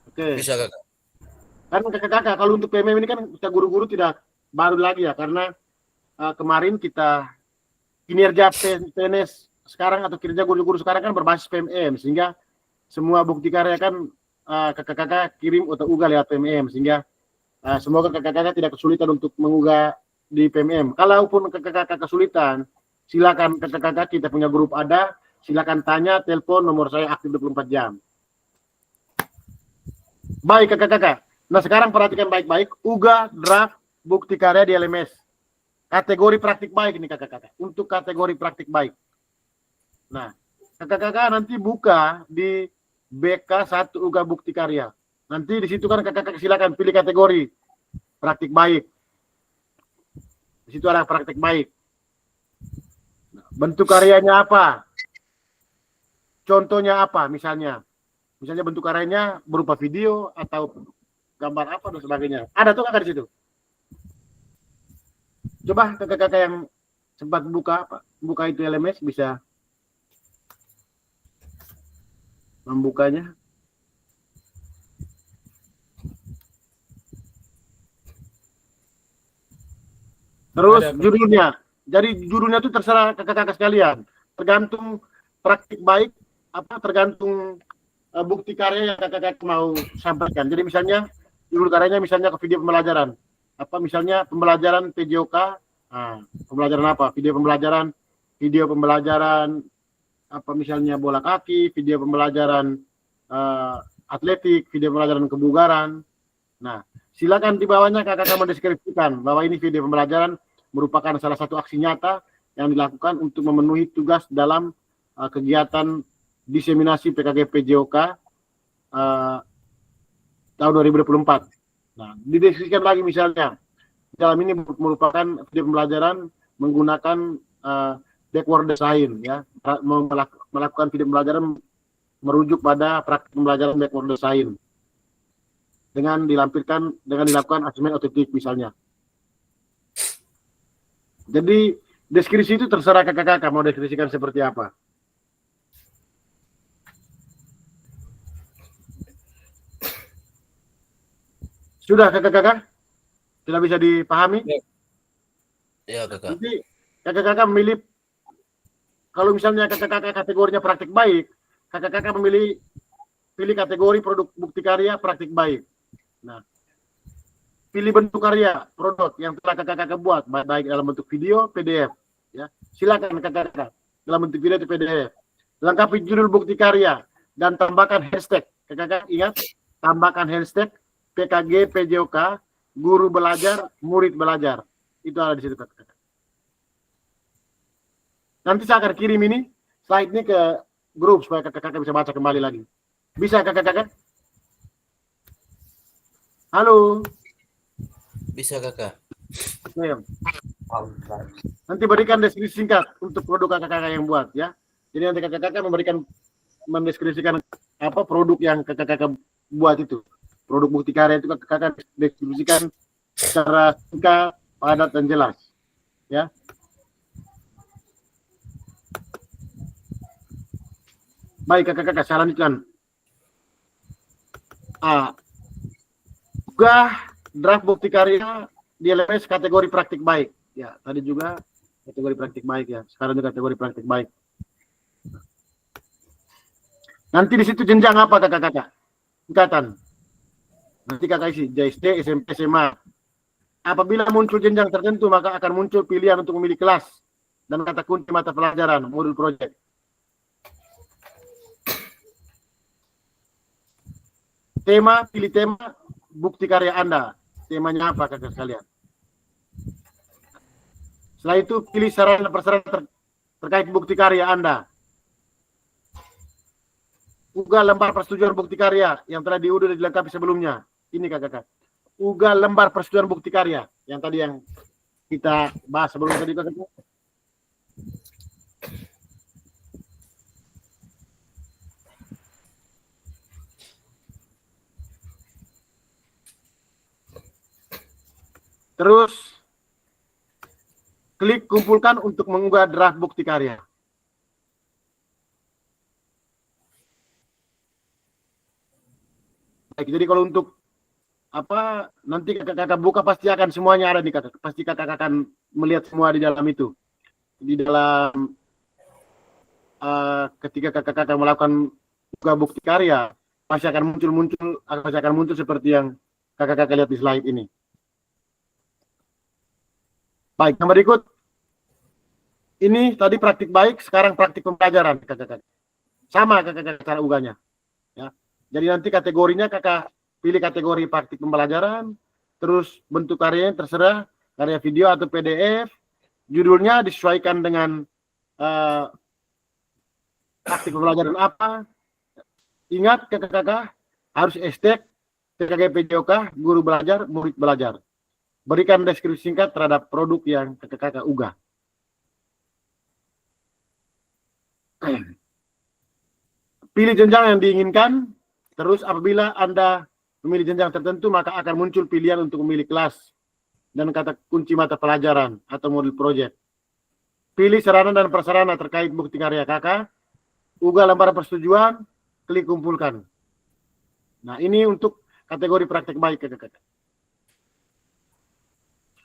B: Oke.
F: Bisa kakak.
B: Kan kakak-kakak kalau untuk PMM ini kan kita guru-guru tidak baru lagi ya, karena kemarin kita kinerja PNS sekarang atau kinerja guru-guru sekarang kan berbasis PMM, sehingga semua bukti karya kan kakak-kakak kirim atau unggah lewat PMM, sehingga semoga kakak-kakak tidak kesulitan untuk mengunggah di PMM. Kalaupun kakak-kakak kesulitan, silakan kakak-kakak, kita punya grup ada, silakan tanya, telepon, nomor saya aktif 24 jam. Baik kakak-kakak. Nah sekarang perhatikan baik-baik, unggah draft bukti karya di LMS. Kategori praktik baik ini kakak-kakak. Untuk kategori praktik baik. Nah, kakak-kakak nanti buka di BK1 unggah bukti karya. Nanti di situ kan kakak-kakak silakan pilih kategori praktik baik. Di situ ada praktik baik. Nah, bentuk karyanya apa? Contohnya apa misalnya? Misalnya bentuk karyanya berupa video atau gambar apa dan sebagainya. Ada tuh kakak di situ. Coba kakak-kakak yang sempat buka itu LMS bisa membukanya. Terus judulnya. Jadi judulnya itu terserah kakak-kakak sekalian. Tergantung praktik baik tergantung bukti karya yang kakak-kakak mau sampaikan. Jadi misalnya judul karyanya misalnya ke video pembelajaran. Misalnya pembelajaran PJOK, pembelajaran apa? Video pembelajaran misalnya bola kaki, video pembelajaran atletik, video pembelajaran kebugaran. Nah, silakan di bawahnya kakak-kakak mendeskripsikan bahwa ini video pembelajaran merupakan salah satu aksi nyata yang dilakukan untuk memenuhi tugas dalam kegiatan diseminasi PKG PJOK tahun 2024. Nah, dideskripsikan lagi misalnya dalam ini merupakan video pembelajaran menggunakan backward design, ya, melakukan video pembelajaran merujuk pada praktik pembelajaran backward design dengan dilakukan asesmen otentik misalnya. Jadi deskripsi itu terserah kakak-kakak mau deskripsikan seperti apa. Sudah kakak-kakak? Sudah bisa dipahami?
F: Ya kakak.
B: Nanti kakak-kakak memilih, kalau misalnya kakak-kakak kategorinya praktik baik, kakak-kakak pilih kategori produk bukti karya praktik baik. Nah, pilih bentuk karya produk yang telah kakak-kakak buat, baik dalam bentuk video, PDF. Ya, silakan kakak-kakak dalam bentuk video atau PDF. Lengkapi judul bukti karya dan tambahkan hashtag. Kakak-kakak ingat, tambahkan hashtag PKG PJOK, guru belajar, murid belajar. Itu ada di situ kakak-kakak. Nanti saya akan kirim ini slide ini ke grup supaya kakak-kakak bisa baca kembali lagi. Bisa kakak-kakak? Halo.
F: Bisa kakak.
B: Nanti berikan deskripsi singkat untuk produk kakak-kakak yang buat, ya. Jadi nanti kakak-kakak mendeskripsikan apa produk yang kakak-kakak buat itu. Produk bukti karya itu kakak deskripsikan secara singkat, padat dan jelas, ya. Baik kakak-kakak, saya lanjutkan. Juga draft bukti karya di LMS kategori praktik baik. Ya, tadi juga Kategori praktik baik ya. Sekarang itu kategori praktik baik. Nanti di situ jenjang apa kakak-kakak? Tingkatan. Nanti kakak isi JSD, SMP, SMA. Apabila muncul jenjang tertentu, maka akan muncul pilihan untuk memilih kelas dan kata kunci mata pelajaran, modul proyek. Tema, pilih tema, bukti karya Anda. Temanya apa kakak sekalian? Setelah itu pilih sarana prasarana terkait bukti karya Anda. Unggah lembar persetujuan bukti karya yang telah diunduh dan dilengkapi sebelumnya. Ini kakak-kakak. Unggah lembar persetujuan bukti karya yang tadi yang kita bahas sebelum tadi kakak. Terus klik kumpulkan untuk mengunggah draft bukti karya. Baik, jadi kalau untuk apa nanti kakak-kakak buka pasti akan semuanya ada di kakak. Pasti kakak akan melihat semua di dalam itu. Di dalam ketika kakak-kakak melakukan buka bukti karya, pasti akan muncul seperti yang kakak-kakak lihat di slide ini. Baik, yang berikut ini tadi praktik baik, sekarang praktik pembelajaran kakak-kakak. Sama kakak-kakak cara uganya. Ya. Jadi nanti kategorinya kakak pilih kategori praktik pembelajaran, terus bentuk karyanya terserah, karya video atau PDF, judulnya disesuaikan dengan praktik pembelajaran apa. Ingat kakak-kakak harus hashtag TKG PJOK, guru belajar, murid belajar. Berikan deskripsi singkat terhadap produk yang kakak-kakak unggah. Pilih jenjang yang diinginkan. Terus apabila Anda memilih jenjang tertentu, maka akan muncul pilihan untuk memilih kelas dan kata kunci mata pelajaran atau modul proyek. Pilih sarana dan prasarana terkait bukti karya kakak. Unggah lembar persetujuan, klik kumpulkan. Nah, ini untuk kategori praktek baik kakak-kakak.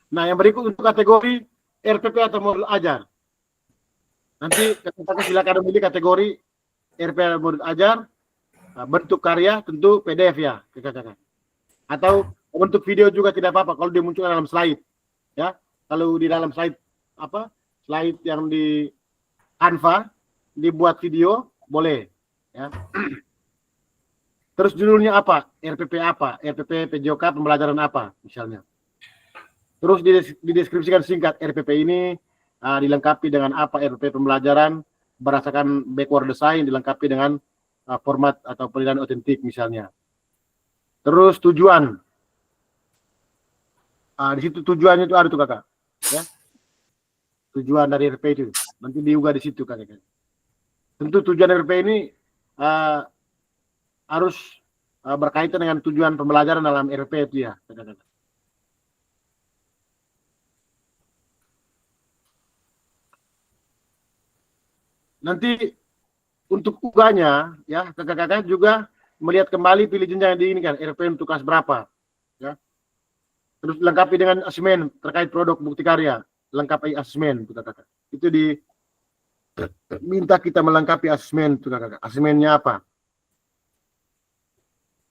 B: Nah, yang berikut untuk kategori RPP atau modul ajar. Nanti kakak-kakak silakan memilih kategori RPP atau modul ajar. Bentuk karya tentu PDF ya kakak-kakak. Atau bentuk video juga tidak apa-apa kalau dimunculkan dalam slide. Ya, kalau di dalam slide slide yang di Canva dibuat video boleh. Ya. Terus judulnya apa? RPP apa? RPP PJOK pembelajaran apa misalnya. Terus dideskripsikan singkat RPP ini dilengkapi dengan apa RPP pembelajaran berdasarkan backward design dilengkapi dengan format atau penilaian otentik misalnya. Terus tujuan. Di situ tujuannya itu ada tuh kakak. Ya. Tujuan dari RPP itu nanti diunggah di situ kakak. Tentu tujuan RPP ini harus berkaitan dengan tujuan pembelajaran dalam RPP itu ya kakak. Nanti untuk unggahnya ya kakak-kakak juga melihat kembali pilih jenjang yang diinginkan RP untuk kelas berapa ya. Terus lengkapi dengan asesmen terkait produk bukti karya, lengkapi asesmen kakak-kakak. Itu minta kita melengkapi asesmen kakak-kakak. Asesmennya apa?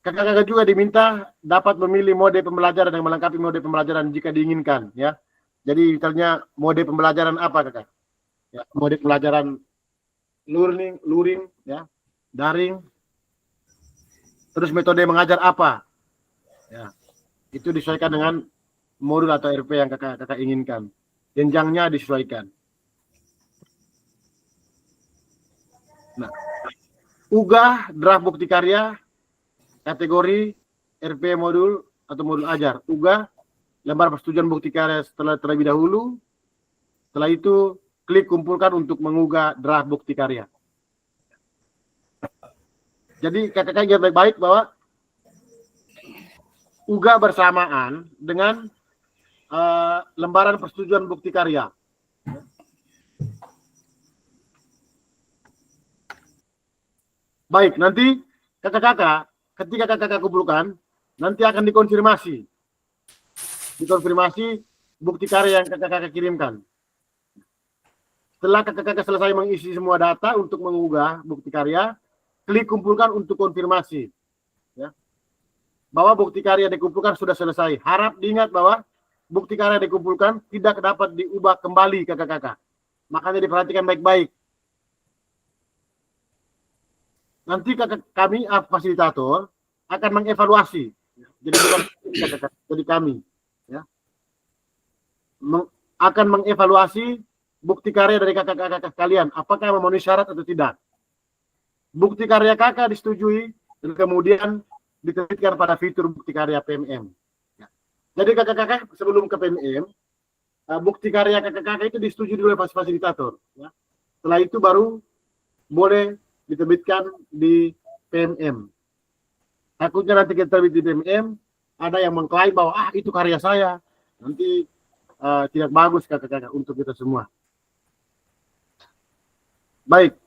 B: Kakak-kakak juga diminta dapat memilih mode pembelajaran yang melengkapi mode pembelajaran jika diinginkan ya. Jadi misalnya mode pembelajaran apa kakak? Ya, mode pembelajaran luring, ya, daring. Terus metode mengajar apa? Ya, itu disesuaikan dengan modul atau RP yang kakak inginkan. Jenjangnya disesuaikan. Nah, unggah draft bukti karya kategori RP modul atau modul ajar. Unggah lembar persetujuan bukti karya terlebih dahulu. Setelah itu klik kumpulkan untuk mengunggah draft bukti karya. Jadi kakak ingat baik-baik bahwa unggah bersamaan dengan lembaran persetujuan bukti karya. Baik, nanti kakak-kakak ketika kakak kumpulkan nanti akan dikonfirmasi bukti karya yang kakak-kakak kirimkan. Setelah kakak-kakak selesai mengisi semua data untuk mengunggah bukti karya, klik kumpulkan untuk konfirmasi. Ya. Bahwa bukti karya dikumpulkan sudah selesai. Harap diingat bahwa bukti karya dikumpulkan tidak dapat diubah kembali kakak-kakak. Makanya diperhatikan baik-baik. Nanti kami fasilitator akan mengevaluasi. Jadi bukan kakak-kakak, jadi kami. Ya. Akan mengevaluasi bukti karya dari kakak-kakak kalian, apakah memenuhi syarat atau tidak. Bukti karya kakak disetujui dan kemudian diterbitkan pada fitur bukti karya PMM. Ya. Jadi kakak-kakak sebelum ke PMM, bukti karya kakak-kakak itu disetujui oleh fasilitator. Ya. Setelah itu baru boleh diterbitkan di PMM. Takutnya nanti kita terbit di PMM, ada yang mengklaim bahwa itu karya saya. Nanti tidak bagus kakak-kakak untuk kita semua. Baik,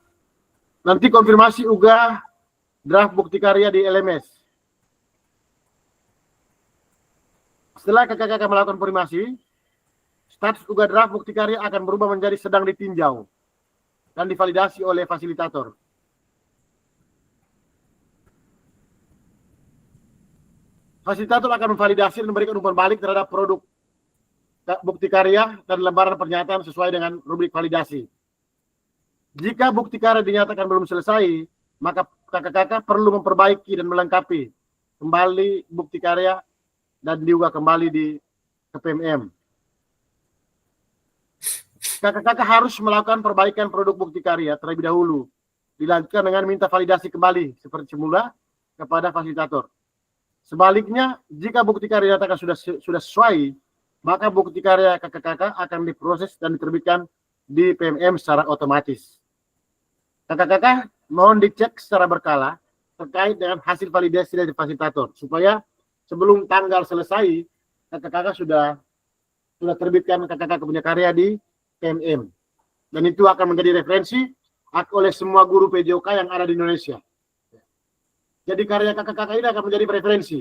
B: nanti konfirmasi unggah draft bukti karya di LMS. Setelah kakak-kakak melakukan konfirmasi, status unggah draft bukti karya akan berubah menjadi sedang ditinjau dan divalidasi oleh fasilitator. Fasilitator akan memvalidasi dan memberikan umpan balik terhadap produk bukti karya dan lembaran pernyataan sesuai dengan rubrik validasi. Jika bukti karya dinyatakan belum selesai, maka kakak-kakak perlu memperbaiki dan melengkapi kembali bukti karya dan diunggah kembali di PMM. Kakak-kakak harus melakukan perbaikan produk bukti karya terlebih dahulu, dilanjutkan dengan minta validasi kembali seperti semula kepada fasilitator. Sebaliknya, jika bukti karya dinyatakan sudah sesuai, maka bukti karya kakak-kakak akan diproses dan diterbitkan di PMM secara otomatis. Kakak-kakak mohon dicek secara berkala terkait dengan hasil validasi dari fasilitator supaya sebelum tanggal selesai kakak-kakak sudah terbitkan kakak-kakak punya karya di PMM, dan itu akan menjadi referensi oleh semua guru PJOK yang ada di Indonesia. Jadi karya kakak-kakak ini akan menjadi referensi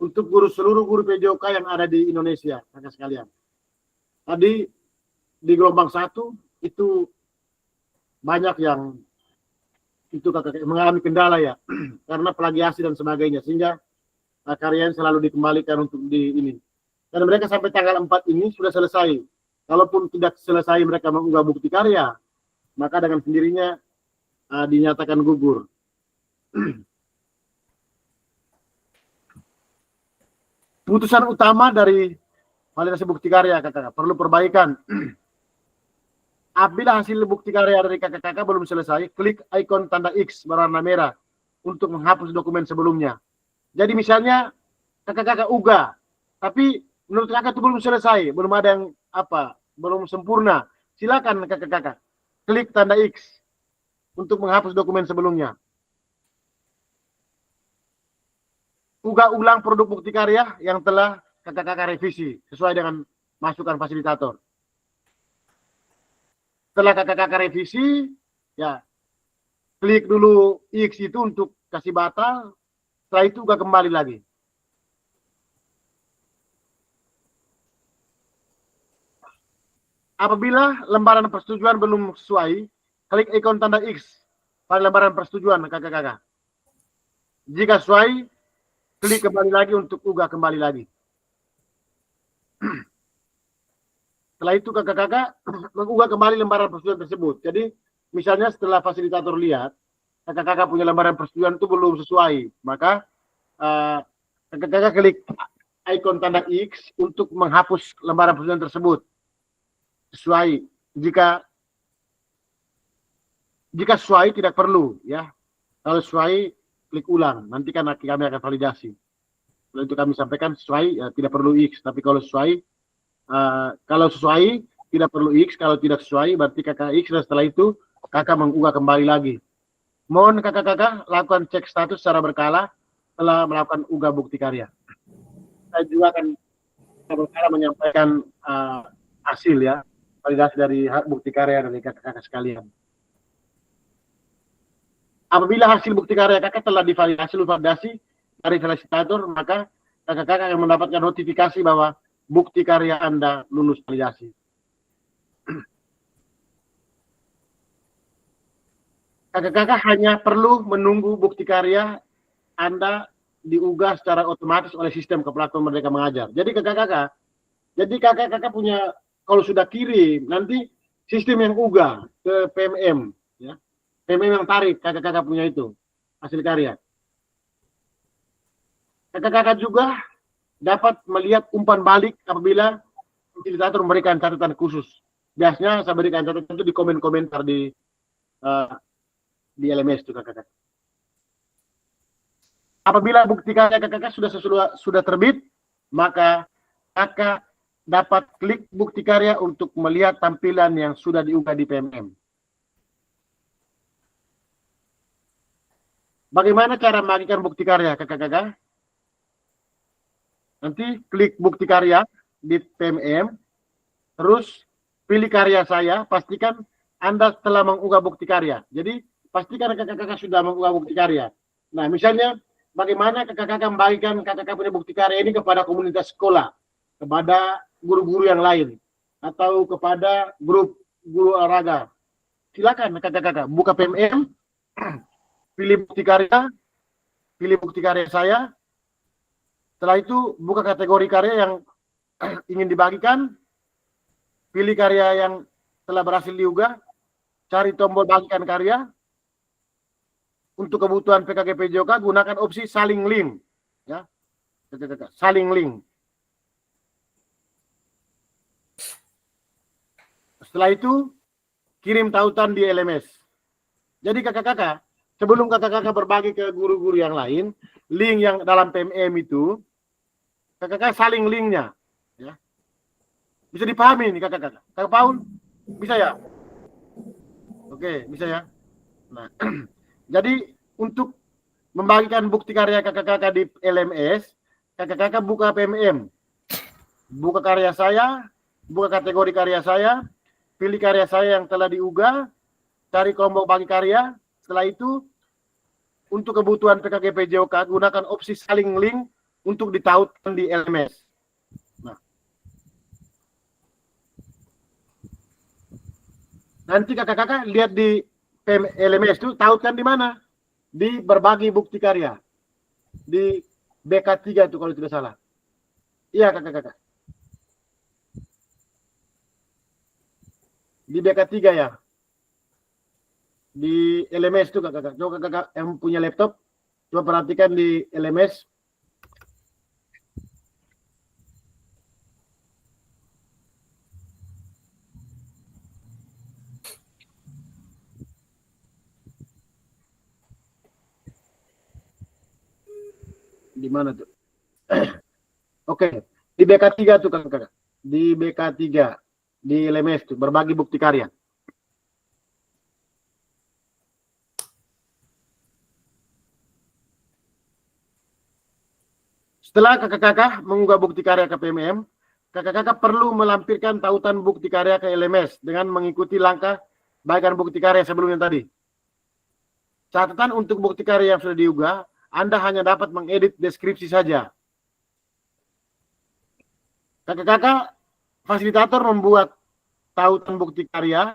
B: untuk seluruh guru PJOK yang ada di Indonesia, kakak sekalian. Tadi di gelombang 1 itu banyak yang itu kakak mengalami kendala ya karena plagiasi dan sebagainya, sehingga karyanya selalu dikembalikan untuk di ini. Dan mereka sampai tanggal 4 ini sudah selesai. Kalaupun tidak selesai mereka mengunggah bukti karya, maka dengan sendirinya dinyatakan gugur. Putusan utama dari validasi bukti karya kakak perlu perbaikan. Apabila hasil bukti karya dari kakak-kakak belum selesai, klik ikon tanda X berwarna merah untuk menghapus dokumen sebelumnya. Jadi misalnya kakak-kakak unggah, tapi menurut kakak itu belum selesai, belum ada yang belum sempurna. Silakan kakak-kakak klik tanda X untuk menghapus dokumen sebelumnya. Unggah ulang produk bukti karya yang telah kakak-kakak revisi sesuai dengan masukan fasilitator. Setelah kakak-kakak revisi, ya klik dulu X itu untuk kasih batal. Setelah itu unggah kembali lagi. Apabila lembaran persetujuan belum sesuai, klik ikon tanda X pada lembaran persetujuan kakak-kakak. Jika sesuai, klik kembali lagi untuk unggah kembali lagi. Setelah itu kakak-kakak mengunggah kembali lembaran persetujuan tersebut. Jadi misalnya setelah fasilitator lihat kakak-kakak punya lembaran persetujuan itu belum sesuai, maka kakak-kakak klik ikon tanda X untuk menghapus lembaran persetujuan tersebut. Sesuai. Jika sesuai tidak perlu ya. Kalau sesuai klik ulang. Nanti kan kami akan validasi. Setelah itu kami sampaikan sesuai ya, tidak perlu X. Tapi kalau sesuai tidak perlu X. Kalau tidak sesuai berarti kakak X, dan setelah itu kakak mengunggah kembali lagi. Mohon kakak-kakak lakukan cek status secara berkala setelah melakukan unggah bukti karya. Saya juga akan berkala menyampaikan hasil ya, validasi dari bukti karya dari kakak-kakak sekalian. Apabila hasil bukti karya kakak telah divalidasi dari fasilitator, maka kakak-kakak akan mendapatkan notifikasi bahwa bukti karya Anda lulus validasi. Kakak-kakak hanya perlu menunggu bukti karya Anda diunggah secara otomatis oleh sistem ke platform Merdeka Mengajar. Jadi kakak-kakak punya, kalau sudah kirim, nanti sistem yang unggah ke PMM, ya. PMM yang tarik kakak-kakak punya itu hasil karya. Kakak-kakak juga dapat melihat umpan balik apabila fasilitator memberikan catatan khusus. Biasanya saya berikan catatan itu di komen-komentar di LMS itu kakak-kakak. Apabila bukti karya kakak sudah terbit, maka kakak dapat klik bukti karya untuk melihat tampilan yang sudah diunggah di PMM. Bagaimana cara membagikan bukti karya kakak-kakak? Nanti klik bukti karya di PMM, terus pilih karya saya, pastikan Anda telah mengunggah bukti karya. Jadi pastikan kakak-kakak sudah mengunggah bukti karya. Nah, misalnya bagaimana kakak-kakak membagikan kakak-kakak punya bukti karya ini kepada komunitas sekolah, kepada guru-guru yang lain, atau kepada grup guru olahraga. Silakan kakak-kakak buka PMM, pilih bukti karya saya. Setelah itu buka kategori karya yang ingin dibagikan, pilih karya yang telah berhasil diunggah, cari tombol bagikan karya. Untuk kebutuhan PKG-PJOK gunakan opsi saling link, ya, saling link. Setelah itu kirim tautan di LMS. Jadi kakak-kakak, sebelum kakak-kakak berbagi ke guru-guru yang lain, link yang dalam PMM itu, kakak-kakak saling linknya, ya. Bisa dipahami nih kakak-kakak. Kakak Paul, bisa ya? Oke, bisa ya. Nah, jadi untuk membagikan bukti karya kakak-kakak di LMS, kakak-kakak buka PMM, buka karya saya, buka kategori karya saya, pilih karya saya yang telah diunggah, cari kelompok bagi karya. Setelah itu, untuk kebutuhan PKG-PJOK, gunakan opsi saling link untuk ditautkan di LMS. Nah, nanti kakak-kakak lihat di LMS itu tautkan di mana? Di berbagi bukti karya. Di BK3 itu kalau tidak salah. Iya kakak-kakak. Di BK3 ya. Di LMS itu kakak-kakak. Coba kakak yang punya laptop, coba perhatikan di LMS. Di mana tuh? Oke, di BK3 tuh kakak-kakak. Di BK3, di LMS tuh, berbagi bukti karya. Setelah kakak-kakak mengunggah bukti karya ke PMM, kakak-kakak perlu melampirkan tautan bukti karya ke LMS dengan mengikuti langkah bagikan bukti karya sebelumnya tadi. Catatan untuk bukti karya yang sudah diunggah, Anda hanya dapat mengedit deskripsi saja. Kakak-kakak, fasilitator membuat tautan bukti karya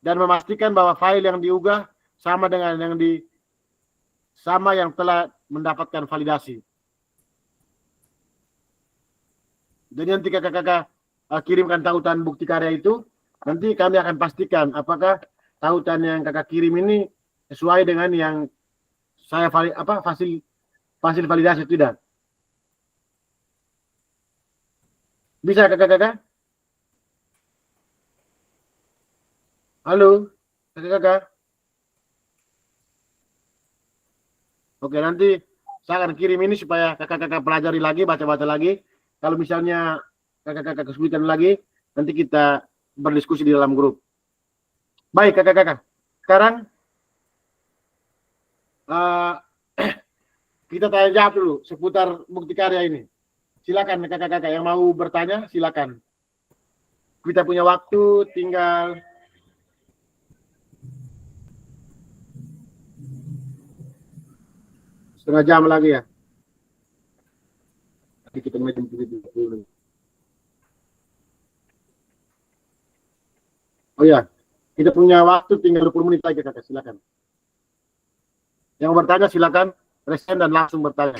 B: dan memastikan bahwa file yang diunggah sama dengan yang telah mendapatkan validasi. Jadi nanti kakak-kakak kirimkan tautan bukti karya itu, nanti kami akan pastikan apakah tautan yang kakak kirim ini sesuai dengan yang saya fasil validasi tidak. Bisa kakak-kakak? Halo, kakak-kakak. Oke, nanti saya akan kirim ini supaya kakak-kakak pelajari lagi, baca-baca lagi. Kalau misalnya kakak-kakak kesulitan lagi, nanti kita berdiskusi di dalam grup. Baik kakak-kakak, sekarang kita tanya jawab dulu seputar bukti karya ini. Silakan kakak-kakak yang mau bertanya, silakan. Kita punya waktu tinggal setengah jam lagi ya. Nanti kita mulai jam 7.30. Oh ya, kita punya waktu tinggal 20 menit lagi kakak, silakan. Yang bertanya silakan resen dan langsung bertanya.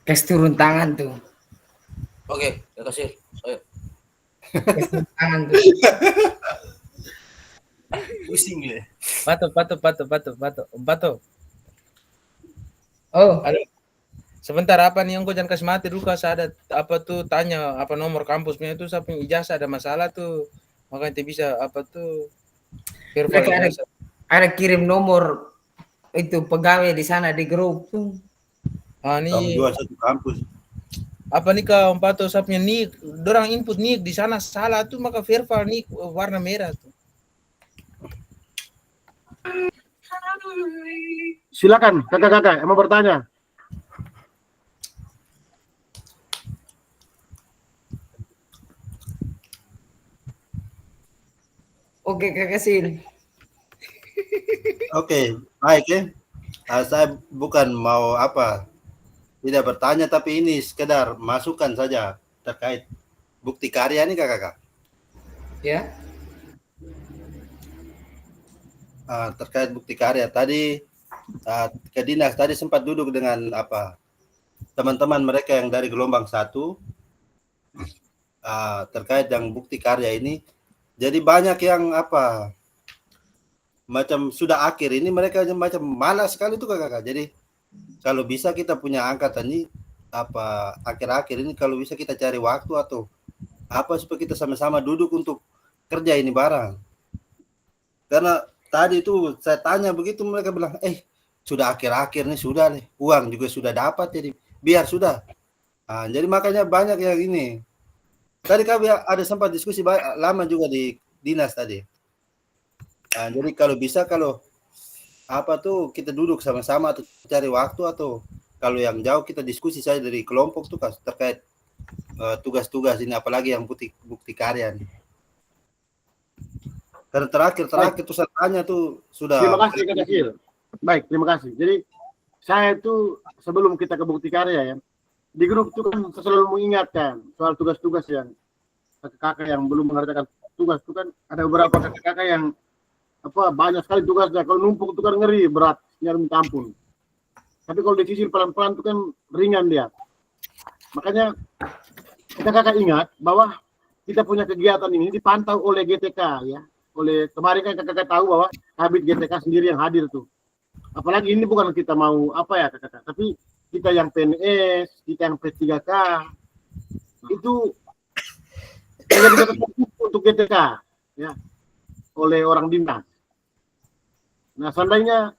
C: Tes turun tangan tuh.
F: Oke, Kakak Sil. Ayo.
C: Tes turun tangan tuh.
F: Pusing ya.
E: Pato.
C: Oh,
E: Halo. Sebentar, apa nih yang kau jangan kasih mati dulu, saya ada apa tuh tanya apa nomor kampusnya itu, saya punya ijazah ada masalah tuh, makanya bisa apa tuh verify
C: mereka
E: ijazah.
C: ada kirim nomor itu pegawai di sana di grup tuh.
E: Ah
H: Kamu
E: nih
H: jual satu kampus.
E: apa nih kau Pato, saya punya nik, dorang input nik di sana salah tuh, maka verify nik warna merah tuh.
B: Silakan kakak-kakak yang mau bertanya.
C: Oke, Kakak Sil.
H: Oke, baik ya. Saya bukan mau apa, tidak bertanya, tapi ini sekedar masukan saja terkait bukti karya ini kakak.
C: Ya.
H: Terkait bukti karya tadi ke dinas tadi sempat duduk dengan apa teman-teman mereka yang dari gelombang 1 terkait yang bukti karya ini. Jadi banyak yang apa macam sudah akhir ini mereka macam malas sekali tuh kakak. Jadi kalau bisa kita punya angkatan ini apa akhir-akhir ini kalau bisa kita cari waktu atau apa supaya kita sama-sama duduk untuk kerja ini bareng. Karena tadi itu saya tanya begitu mereka bilang, sudah akhir-akhir nih sudah nih, uang juga sudah dapat jadi biar sudah. Jadi makanya banyak yang ini. Tadi kami ada sempat diskusi lama juga di dinas tadi. Jadi kalau bisa kalau apa tuh kita duduk sama-sama atau cari waktu atau kalau yang jauh kita diskusi saja dari kelompok tuh terkait tugas-tugas ini apalagi yang bukti karya nih. Karena terakhir tuh saya tanya tuh sudah.
B: Terima kasih Kak Sil. Baik, terima kasih. Jadi saya itu sebelum kita ke bukti karya ya, di grup itu kan selalu mengingatkan soal tugas-tugas yang kakak yang belum mengerjakan tugas itu kan ada beberapa kakak yang apa banyak sekali tugasnya, kalau numpuk itu kan ngeri berat, nyari minta ampun. Tapi kalau dicicil pelan-pelan itu kan ringan dia. Makanya kita kakak ingat bahwa kita punya kegiatan ini dipantau oleh GTK ya. Oleh kemarin kan kakak tahu bahwa Kabid GTK sendiri yang hadir tuh. Apalagi ini bukan kita mau apa ya kakak, tapi kita yang PNS, kita yang P3K itu untuk GTK ya oleh orang dinas. Nah seandainya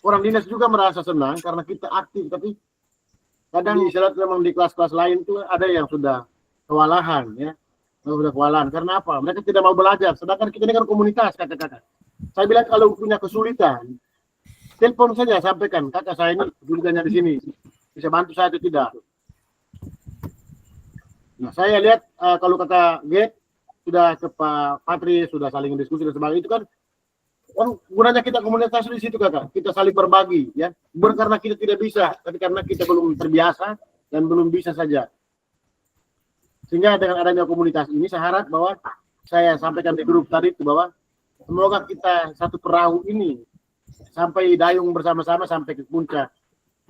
B: orang dinas juga merasa senang karena kita aktif, tapi kadang istilah memang di kelas-kelas lain tuh ada yang sudah kewalahan ya, sudah kewalahan. Karena apa? Mereka tidak mau belajar. Sedangkan kita ini kan komunitas kakak-kakak. Saya bilang kalau punya kesulitan, telepon saja sampaikan kakak saya ini kesulitannya di sini, bisa bantu saya atau tidak. Nah saya lihat kalau kakak Get sudah ke Pak Patri sudah saling diskusi dan sebagainya itu kan gunanya kita komunitas di situ kakak, kita saling berbagi ya, bukan karena kita tidak bisa, tapi karena kita belum terbiasa dan belum bisa saja. Sehingga dengan adanya komunitas ini saya harap bahwa saya sampaikan di grup tadi itu bahwa semoga kita satu perahu ini sampai dayung bersama-sama sampai ke puncak,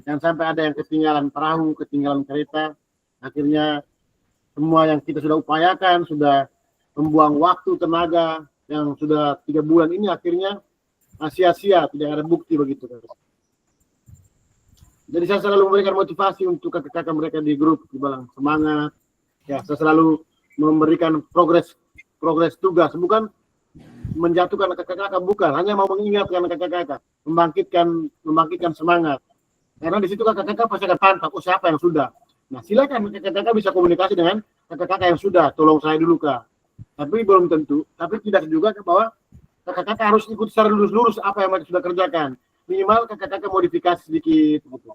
B: dan sampai ada yang ketinggalan perahu, ketinggalan kereta. Akhirnya semua yang kita sudah upayakan, sudah membuang waktu, tenaga yang sudah 3 bulan ini akhirnya sia-sia, tidak ada bukti begitu. Jadi saya selalu memberikan motivasi untuk kakak-kakak mereka di grup, dibilang semangat. Ya, saya selalu memberikan progres progres tugas, bukan menjatuhkan kakak-kakak, bukan, hanya mau mengingatkan kakak-kakak, membangkitkan semangat. Karena di situ kakak-kakak pasti akan pantau, oh siapa yang sudah. Nah silakan kakak-kakak bisa komunikasi dengan kakak-kakak yang sudah, tolong saya dulu Kak. Tapi belum tentu, tapi tidak juga bahwa kakak-kakak harus ikut secara lurus-lurus apa yang mereka sudah kerjakan. Minimal kakak-kakak modifikasi sedikit gitu.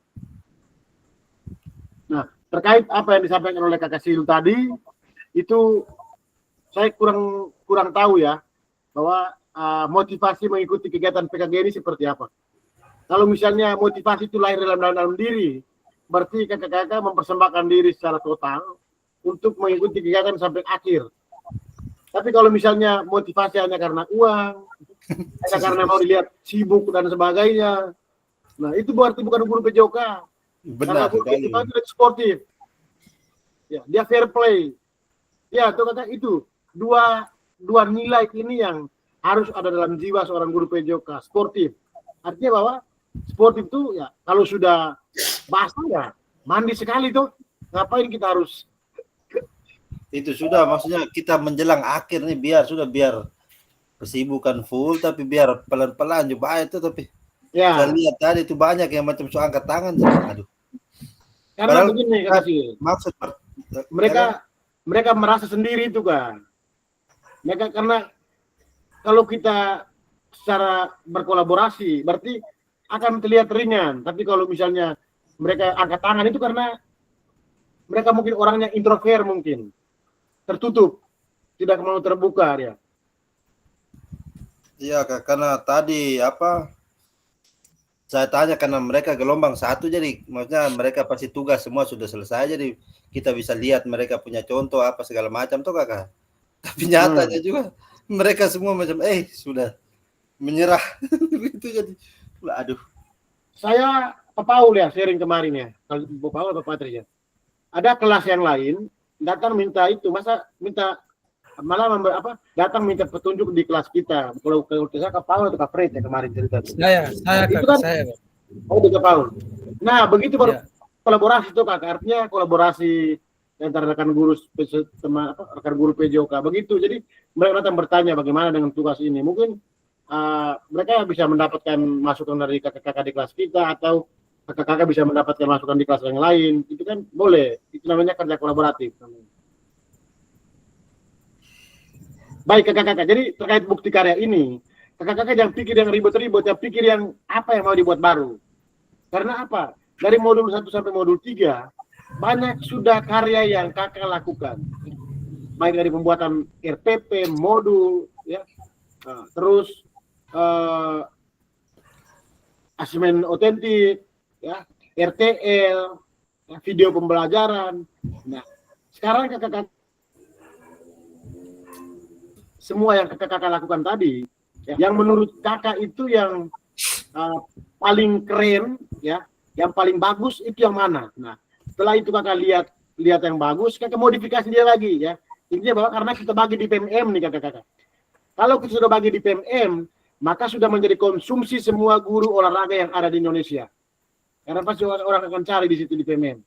B: Nah, terkait apa yang disampaikan oleh Kakak Sil tadi, itu saya kurang tahu ya, bahwa motivasi mengikuti kegiatan PKG ini seperti apa. Kalau misalnya motivasi itu lahir dalam diri, berarti kakak-kakak mempersembahkan diri secara total untuk mengikuti kegiatan sampai akhir. Tapi kalau misalnya motivasi hanya karena uang, hanya karena mau dilihat sibuk dan sebagainya, nah itu berarti bukan guru PJOK. Karena guru PJOK itu sportif. Ya, dia fair play. Ya, itu dua nilai ini yang harus ada dalam jiwa seorang guru PJOK, sportif. Artinya bahwa sportif itu ya kalau sudah basah ya mandi sekali tuh, ngapain kita harus
H: itu sudah, maksudnya kita menjelang akhir nih biar kesibukan full, tapi biar pelan-pelan juga itu. Tapi
B: ya
H: saya lihat tadi itu banyak yang macam soal angkat tangan, aduh.
B: karena begini
H: maksud
B: mereka merasa sendiri itu kan. Mereka karena kalau kita secara berkolaborasi berarti akan terlihat ringan, tapi kalau misalnya mereka angkat tangan itu karena mereka mungkin orangnya introvert, mungkin tertutup, tidak mau terbuka ya.
H: Iya, karena tadi saya tanya karena mereka gelombang 1, jadi maksudnya mereka pasti tugas semua sudah selesai, jadi kita bisa lihat mereka punya contoh apa segala macam tuh Kakak. Tapi nyatanya juga mereka semua macam sudah menyerah itu, jadi aduh.
B: Saya Pak Paul ya sharing kemarin ya, kalau Pak Paul Pak Patris ya. Ada kelas yang lain datang minta itu, malah datang minta petunjuk di kelas kita. Kalau saya Kak Paul atau Kak Fred ya kemarin cerita.
I: Saya
B: itu kan,
I: saya.
B: Oh, Kak Paul. Nah, begitu baru kolaborasi itu Kak, artinya kolaborasi antara rekan guru rekan guru PJOK begitu. Jadi mereka datang bertanya bagaimana dengan tugas ini. Mungkin mereka bisa mendapatkan masukan dari kakak-kakak di kelas kita, atau kakak-kakak bisa mendapatkan masukan di kelas yang lain. Itu kan boleh. Itu namanya kerja kolaboratif. Baik kakak-kakak, jadi terkait bukti karya ini, kakak-kakak jangan pikir yang ribet-ribet, yang pikir yang apa yang mau dibuat baru. Karena apa? Dari modul 1 sampai modul 3, banyak sudah karya yang kakak lakukan. Baik dari pembuatan RPP, modul, ya, terus asesmen otentik, ya, RTL, ya, video pembelajaran. Nah, sekarang kakak-kakak semua yang kakak-kakak lakukan tadi, ya, yang menurut kakak itu yang paling keren, ya, yang paling bagus itu yang mana? Nah, setelah itu kakak lihat yang bagus, kakak modifikasi dia lagi, ya. Intinya bahwa karena kita bagi di PMM nih kakak-kakak. Kalau kita sudah bagi di PMM, maka sudah menjadi konsumsi semua guru olahraga yang ada di Indonesia. Karena pasti orang akan cari di situ di PMM.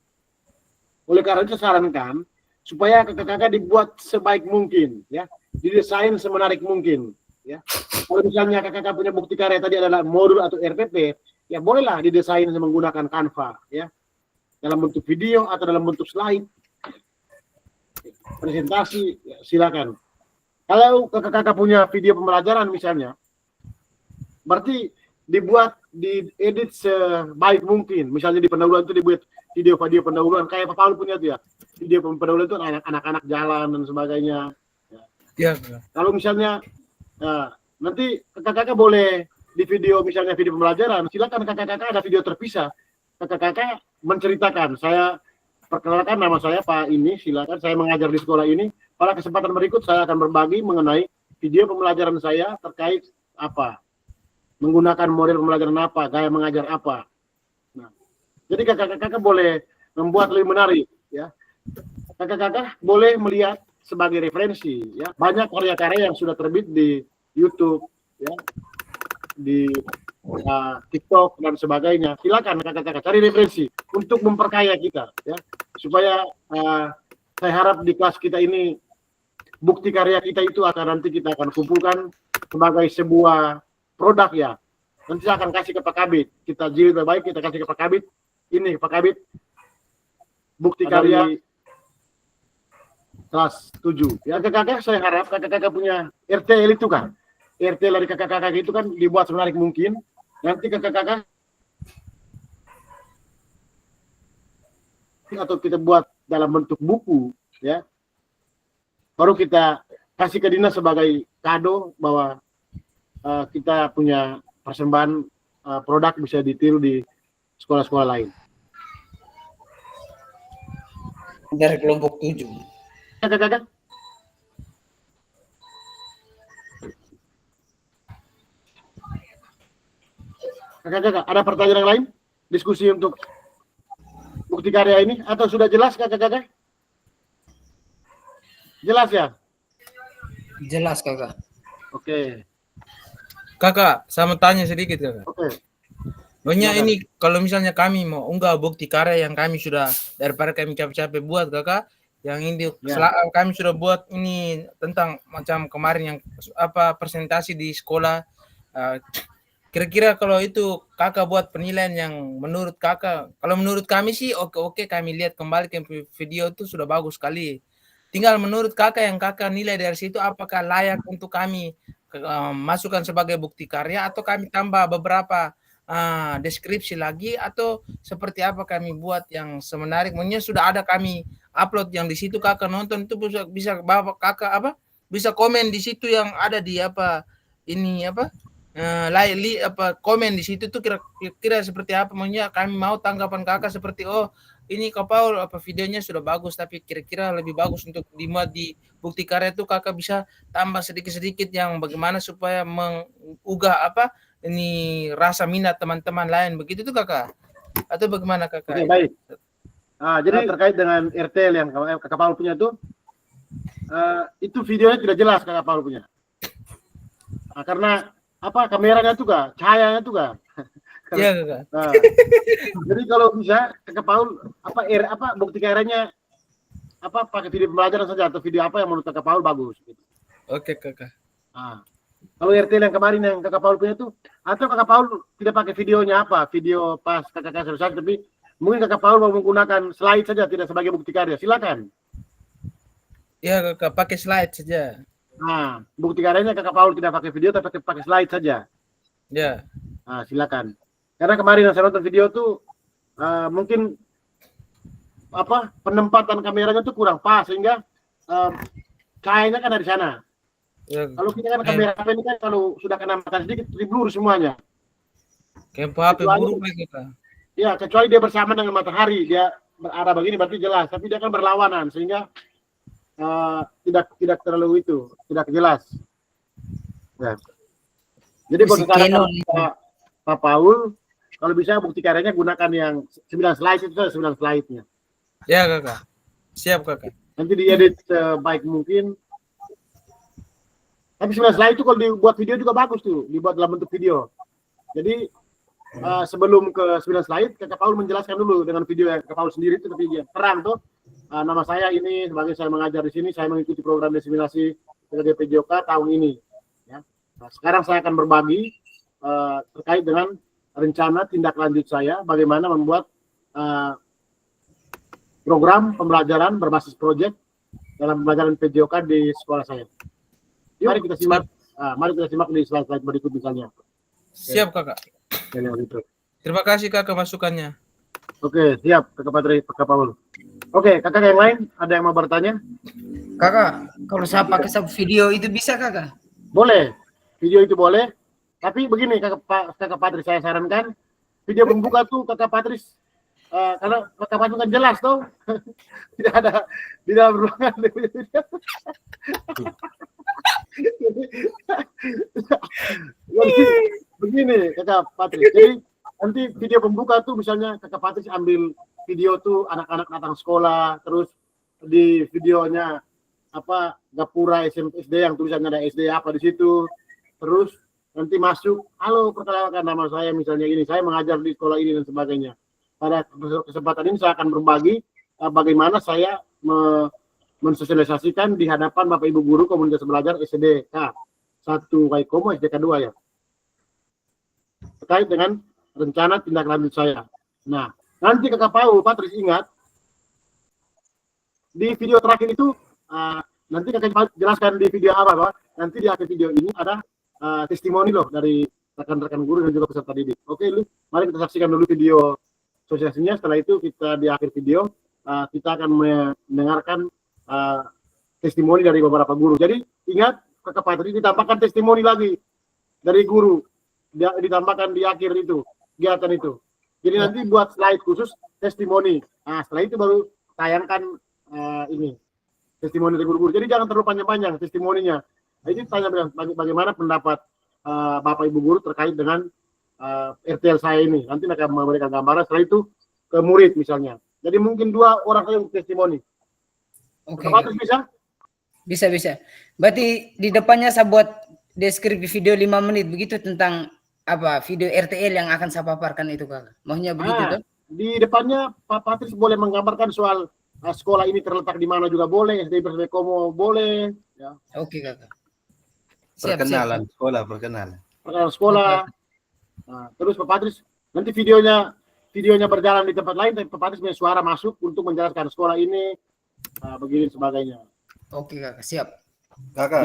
B: Oleh karena itu saya sarankan supaya kakak-kakak dibuat sebaik mungkin, ya, didesain semenarik mungkin, ya. Kalau misalnya kakak-kakak punya bukti karya tadi adalah modul atau RPP, ya bolehlah didesain menggunakan Canva, ya, dalam bentuk video atau dalam bentuk slide, presentasi, ya, silakan. Kalau kakak-kakak punya video pembelajaran misalnya, berarti diedit sebaik mungkin. Misalnya di pendahuluan itu dibuat video pendahuluan kayak Pak Paul punya tuh ya. Video pendahuluan itu anak-anak jalan dan sebagainya.
I: Ya.
B: Kalau misalnya nanti kakak-kakak boleh di video misalnya video pembelajaran, silakan kakak-kakak ada video terpisah. Kakak-kakak menceritakan, saya perkenalkan nama saya Pak ini, silakan saya mengajar di sekolah ini. Pada kesempatan berikut saya akan berbagi mengenai video pembelajaran saya terkait apa, menggunakan model pembelajaran apa, gaya mengajar apa. Nah, jadi kakak-kakak boleh membuat lebih menarik, ya. Kakak-kakak boleh melihat sebagai referensi, ya. Banyak karya-karya yang sudah terbit di YouTube, ya, di TikTok dan sebagainya. Silakan kakak-kakak cari referensi untuk memperkaya kita, ya. Supaya saya harap di kelas kita ini bukti karya kita itu nanti kita akan kumpulkan sebagai sebuah produk ya. Nanti saya akan kasih ke Pak Kabit. Kita jilid baik, kita kasih ke Pak Kabit. Ini Pak Kabit, bukti karya kelas 7. Ya kakak-kakak, saya harap kakak-kakak punya RTL itu kan. RTL dari kakak-kakak itu kan dibuat semenarik mungkin. Nanti kakak-kakak atau kita buat dalam bentuk buku ya. Baru kita kasih ke dinas sebagai kado bahwa kita punya persembahan produk bisa ditiru di sekolah-sekolah lain.
C: Dari kelompok 7.
B: Kakak-kakak. Kakak-kakak, ada pertanyaan yang lain? Diskusi untuk bukti karya ini? Atau sudah jelas kakak-kakak? Jelas ya?
C: Jelas kakak.
B: Oke.
I: Kakak, sama tanya sedikit kakak.
B: Oke.
I: Banyak
B: Silakan.
I: ini kalau misalnya kami mau unggah bukti karya yang kami sudah daripada kami capek-capek buat kakak, yang ini kami sudah buat ini tentang macam kemarin yang presentasi di sekolah. Kira-kira kalau itu kakak buat penilaian yang menurut kakak, kalau menurut kami sih oke kami lihat kembali ke video itu sudah bagus sekali. Tinggal menurut kakak yang kakak nilai dari situ apakah layak untuk kami masukkan sebagai bukti karya atau kami tambah beberapa deskripsi lagi atau seperti apa kami buat yang semenarik. Maksudnya sudah ada kami upload yang di situ kakak nonton itu bisa bawa kakak bisa komen di situ yang ada di komen di situ tuh kira-kira seperti apa. Maksudnya kami mau tanggapan kakak seperti ini Kak Paul videonya sudah bagus tapi kira-kira lebih bagus untuk dimuat di bukti karya itu kakak bisa tambah sedikit-sedikit yang bagaimana supaya mengugah ini rasa minat teman-teman lain begitu tuh kakak atau bagaimana kakak?
B: Oke, baik. Jadi terkait dengan RTL yang kakak Paul punya itu videonya tidak jelas kakak Paul punya. Karena kameranya juga, cahayanya juga.
I: Iya kakak.
B: Jadi kalau bisa kakak Paul bukti karyanya pakai video pembelajaran saja atau video apa yang menurut kakak Paul bagus gitu.
I: Oke kakak.
B: Kalau RTL yang kemarin yang kakak Paul punya itu atau kakak Paul tidak pakai videonya video pas kakak selesai tapi mungkin kakak Paul mau menggunakan slide saja tidak sebagai bukti karya, silakan.
I: Iya kakak, pakai slide saja.
B: Bukti karyanya kakak Paul tidak pakai video tapi pakai slide saja.
I: Ya.
B: Silakan. Karena kemarin yang saya nonton video tuh mungkin penempatan kameranya tuh kurang pas sehingga cahayanya kan dari sana.
I: Ya.
B: Kalau kita kan kamera HP ini kan kalau sudah kena makan sedikit blur semuanya.
I: Kayak HP buruk lagi kakak.
B: Ya, kecuali dia bersama dengan matahari, dia berarah begini berarti jelas, tapi dia kan berlawanan sehingga tidak terlalu tidak jelas. Ya. Jadi kalau Pak Paul, kalau bisa bukti karyanya gunakan yang 9 slide itu 9 slide-nya.
I: Ya kakak, siap kakak.
B: Nanti diedit sebaik mungkin. Tapi 9 slide itu kalau dibuat video juga bagus tuh, dibuat dalam bentuk video. Jadi sebelum ke 9 slide, kakak Paul menjelaskan dulu dengan video yang kakak Paul sendiri itu, tapi dia terang tuh. Nama saya ini sebagai saya mengajar di sini, saya mengikuti program diseminasi sebagai PJOK tahun ini. Ya. Nah, sekarang saya akan berbagi terkait dengan rencana tindak lanjut saya, bagaimana membuat program pembelajaran berbasis proyek dalam pembelajaran PJOK di sekolah saya. Mari kita simak. Mari kita simak di slide-slide berikut misalnya.
I: Siap kakak. Terima kasih kakak masukannya.
B: Oke, siap kakak Paul. Oke, kakak yang lain ada yang mau bertanya?
C: Kakak, kalau saya pakai video itu bisa kakak?
B: Boleh, video itu boleh. Tapi begini kakak Patris, saya sarankan video pembuka tuh kakak Patris karena kakak Patris kan jelas tuh, tidak berulangan. Begini kakak Patris, jadi nanti video pembuka tuh misalnya kakak Patris ambil video tuh anak-anak datang sekolah, terus di videonya gapura SD yang tulisannya ada SD apa di situ, terus nanti masuk, halo perkenalkan nama saya misalnya ini, saya mengajar di sekolah ini dan sebagainya. Pada kesempatan ini saya akan berbagi bagaimana saya mensosialisasikan di hadapan Bapak Ibu guru komunitas belajar SDK 1 Waikomo, SDK 2 ya. Terkait dengan rencana tindak lanjut saya. Nah, nanti Kakak Pau, Patris ingat, di video terakhir itu, nanti Kakak jelaskan di video apa, Pak. Nanti di akhir video ini ada testimoni loh dari rekan-rekan guru dan juga peserta didik. Oke, mari kita saksikan dulu video sosialisasinya. Setelah itu kita di akhir video, kita akan mendengarkan testimoni dari beberapa guru. Jadi ingat, Kakak Patris ditambahkan testimoni lagi dari guru, ditambahkan di akhir itu kegiatan itu. Jadi nanti buat slide khusus testimoni. Nah, setelah itu baru tayangkan ini testimoni dari guru-guru. Jadi jangan terlalu panjang-panjang testimoninya. Nah, ini tanya bagaimana pendapat Bapak Ibu guru terkait dengan RTL saya ini. Nanti akan memberikan gambaran. Setelah itu ke murid misalnya. Jadi mungkin 2 orang saja untuk testimoni.
C: Oke.
B: Bisa?
C: Bisa. Berarti di depannya saya buat deskripsi video 5 menit begitu tentang apa video RTL yang akan saya paparkan itu, Kakak. Maunya begitu tuh?
B: Di depannya Pak Patris boleh menggambarkan soal sekolah ini terletak di mana juga boleh, SD Waikomo boleh. Ya.
C: Oke, Kakak.
H: Perkenalan perkenalan
B: sekolah. Nah, terus Pak Patris nanti videonya berjalan di tempat lain, tapi Pak Patris punya suara masuk untuk menjelaskan sekolah ini begini sebagainya.
C: Oke, Kakak, siap.
H: Kakak.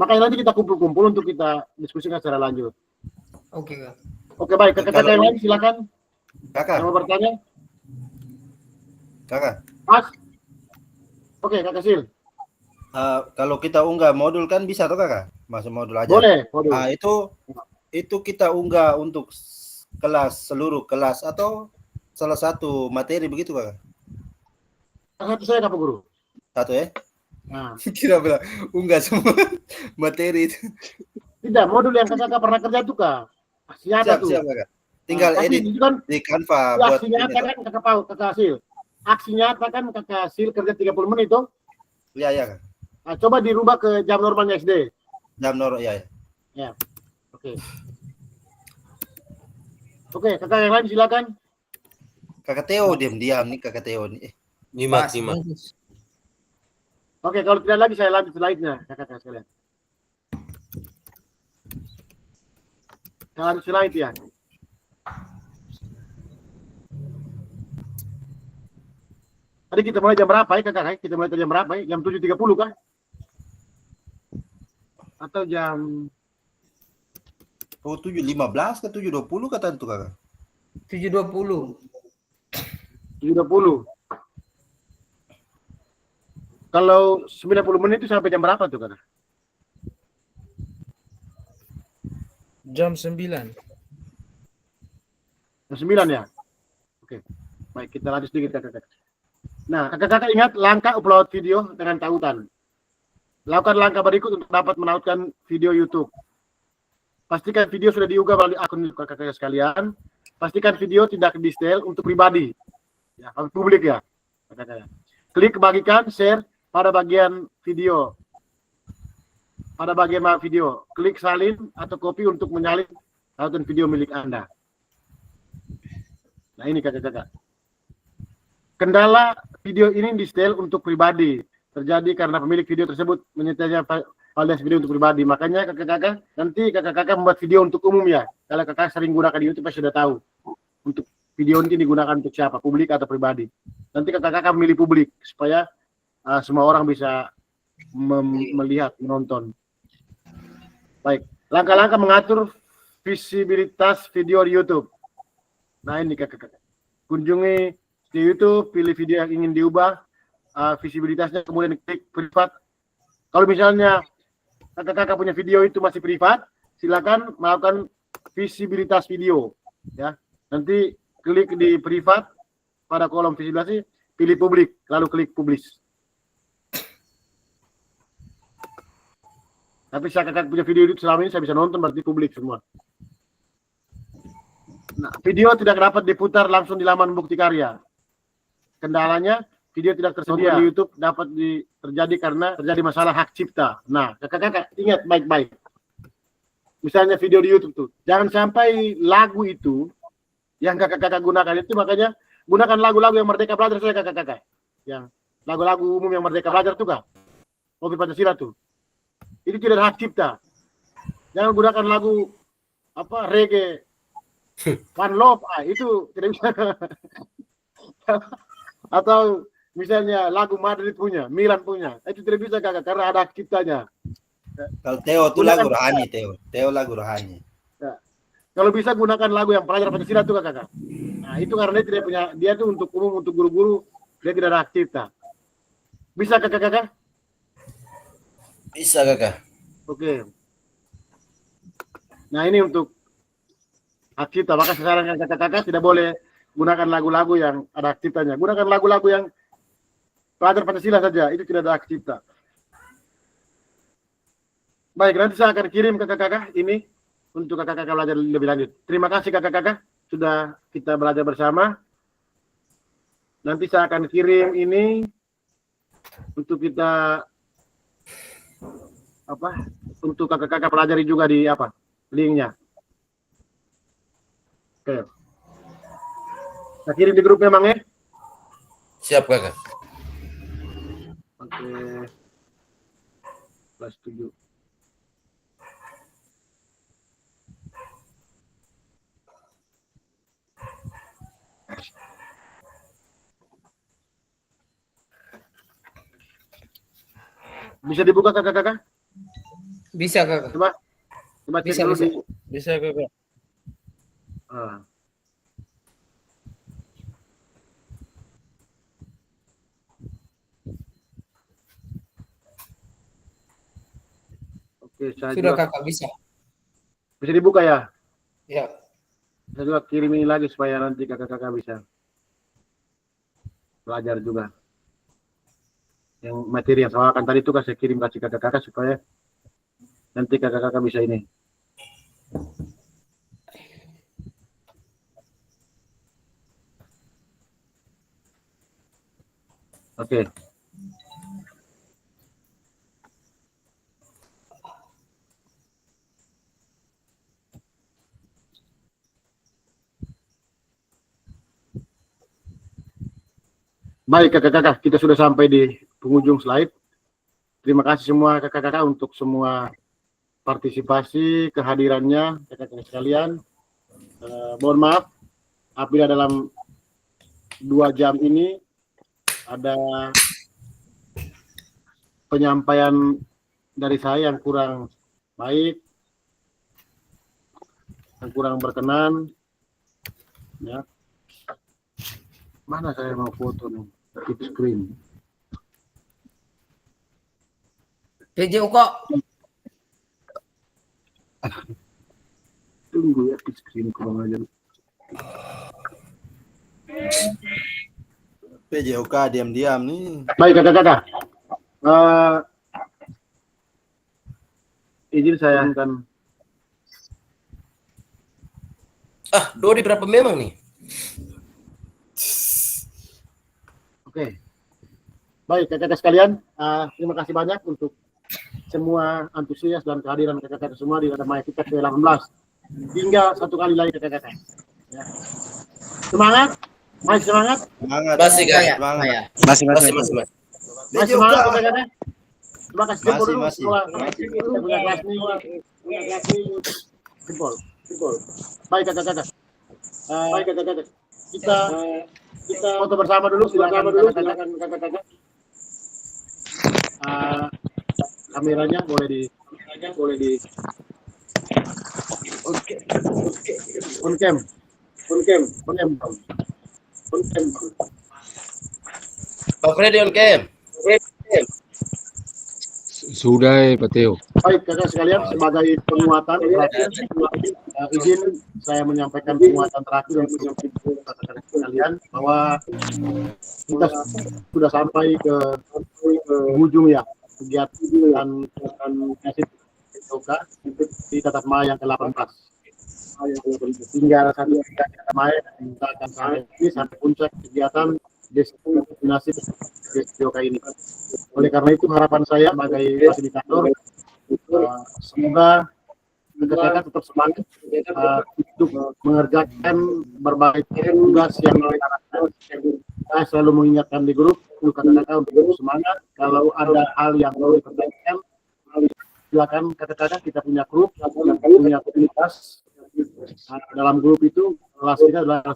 B: Makanya nanti kita kumpul-kumpul untuk kita diskusikan secara lanjut.
C: Oke, Kak.
B: Oke, baik. Kakak yang lain silakan.
H: Kakak.
B: Mau bertanya?
H: Kakak.
B: Mas. Oke, Kakak Sil.
H: Kalau kita unggah modul kan bisa tuh Kakak? Masuk modul aja.
B: Boleh, modul.
H: Nah, itu kita unggah untuk seluruh kelas atau salah satu materi begitu Kakak?
B: Satu saya Pak Guru.
H: Satu ya?
B: Nah.
H: Kira bilang unggah semua materi itu.
B: Tidak, modul yang Kakak pernah kerja itu Kak. Siap,
H: Kakak. Tinggal edit
B: kan,
H: di Canva
B: buat aksinya kan Kakak Sil. Aksinya kan Kakak Sil kerja 30 menit itu.
H: Iya, Kak.
B: Nah, coba dirubah ke jam normalnya SD.
H: Jam normal ya.
B: Ya. Oke. Oke, Kakak yang lain silakan.
H: Kakak Theo diam-diam nih Kakak Theo nih.
F: Nyimak.
B: Oke, kalau tidak lagi saya lanjut slide-nya, Kakak sekalian. Saya lanjut slide ya. Tadi kita mulai jam berapa ya Kakak? Kita mulai jam berapa ya? Jam 7.30 kah? Atau jam
H: 7.15 ke 7.20 kata itu Kakak?
C: 7.20.
B: 7.20. Kalau 90 menit itu sampai jam berapa tuh Kakak?
I: Jam 9.
B: Jam 9 ya? Oke. Baik, kita lanjut sedikit Kakak. Nah, Kakak ingat langkah upload video dengan tautan. Lakukan langkah berikut untuk dapat menautkan video YouTube. Pastikan video sudah diunggah melalui akun Kakak sekalian. Pastikan video tidak di-setel untuk pribadi. Ya, publik ya. Kakak. Klik bagikan, share pada bagian video. Pada bagian video, klik salin atau copy untuk menyalin tautan video milik Anda. Nah, ini Kakak. Kendala video ini di-setel untuk pribadi terjadi karena pemilik video tersebut menyetelnya alias video untuk pribadi. Makanya Kakak nanti Kakak membuat video untuk umum ya. Kalau Kakak sering gunakan di YouTube pasti sudah tahu. Untuk video ini digunakan untuk siapa, publik atau pribadi. Nanti Kakak memilih publik supaya semua orang bisa melihat, menonton. Baik, langkah-langkah mengatur visibilitas video di YouTube. Nah ini Kakak. Kunjungi di YouTube, pilih video yang ingin diubah visibilitasnya, kemudian klik privat. Kalau misalnya Kakak punya video itu masih privat, silakan melakukan visibilitas video. Ya, nanti klik di privat pada kolom visibilitas, pilih publik, lalu klik publish. Tapi saya Kakak punya video itu selama ini saya bisa nonton berarti publik semua. Nah, video tidak dapat diputar langsung di laman bukti karya. Kendalanya video tidak tersedia di YouTube dapat terjadi karena terjadi masalah hak cipta. Nah, Kakak ingat baik-baik. Misalnya video di YouTube tuh, jangan sampai lagu itu yang Kakak gunakan itu, makanya gunakan lagu-lagu yang Merdeka Belajar saya Kakak. Yang lagu-lagu umum yang Merdeka Belajar tuh kak, mobil Pancasila tuh, itu tidak ada hak cipta. Jangan gunakan lagu apa reggae, One Love, itu tidak bisa. Atau misalnya lagu Madrid punya, Milan punya, itu tidak bisa kakak karena ada hak ciptanya.
H: Kalau Theo itu lagu rohani, Theo lagu rohani.
B: Kalau bisa gunakan lagu yang pelajar Pancasila tuh kakak. Nah itu karena dia tidak punya, dia tuh untuk umum, untuk guru-guru, dia tidak ada hak cipta. Bisa kakak?
F: Bisa kakak.
B: Oke. Nah ini untuk hak cipta, maka sekarang kakak tidak boleh gunakan lagu-lagu yang ada hak ciptanya. Gunakan lagu-lagu yang pelajar Pancasila saja, itu tidak ada hak cipta. Baik, nanti saya akan kirim ke kakak ini untuk kakak belajar lebih lanjut. Terima kasih kakak sudah kita belajar bersama. Nanti saya akan kirim ini untuk kita untuk kakak pelajari juga di linknya. Oke. Saya kirim di grup memang ya.
F: Siap kakak.
B: Oke. Kelas 7. Bisa dibuka kakak?
C: Bisa kakak.
B: Coba cek dulu.
I: Bisa kakak. Oke,
C: Sudah
B: juga,
C: kakak bisa.
B: bisa dibuka ya?
C: Ya.
B: Saya juga kirim ini lagi supaya nanti kakak bisa belajar juga. Yang materi yang saya akan tadi itu saya kirim kasih kakak supaya nanti kakak bisa ini. Oke. Baik kakak, kita sudah sampai di penghujung slide. Terima kasih semua kakak untuk semua partisipasi, kehadirannya kakak sekalian. Mohon maaf apabila dalam 2 jam ini ada penyampaian dari saya yang kurang baik, yang kurang berkenan. Ya. Mana saya mau foto nih? Keep screen.
C: PJ kok.
B: Tunggu ya, keep screen kurang aja.
H: PJOK diam-diam nih.
B: Baik kakak. Izin saya akan.
F: Dodi berapa memang nih?
B: Oke. Baik kakak sekalian, terima kasih banyak untuk semua antusias dan kehadiran kakak semua di Radamaya kita ke-18. Hingga 1 kali lagi kakak. Ya. Semangat, masih semangat.
F: Masih kak.
H: Semangat.
F: Masih.
B: Masih semangat kakak. Terima kasih jempol dulu.
H: Masih.
B: Punya kelas nih. Jempol. Baik kakak. Kita foto bersama dulu. Silakan kakak. Kameranya boleh di on cam.
F: Pak Freddy on cam.
G: Sudah Pak Theo.
B: Baik kakak sekalian, sebagai penguatan terakhir, izin saya menyampaikan penguatan terakhir untuk kakak sekalian bahwa kita sudah sampai ke ujung ya kegiatan di Tatap Maya yang ke-18. Tinggal 1 Tatap Maya kita akan sampai puncak kegiatan destinasi PJOK ini. Oleh karena itu harapan saya sebagai fasilitator, semoga kakak tetap semangat untuk mengerjakan berbagai tugas yang dilakukan. Saya selalu mengingatkan di grup untuk kakak-kakak untuk semangat. Kalau ada hal yang perlu diperbaiki, silakan kakak-kakak, kita punya grup, yang punya komunitas. Dalam grup itu kelas kita adalah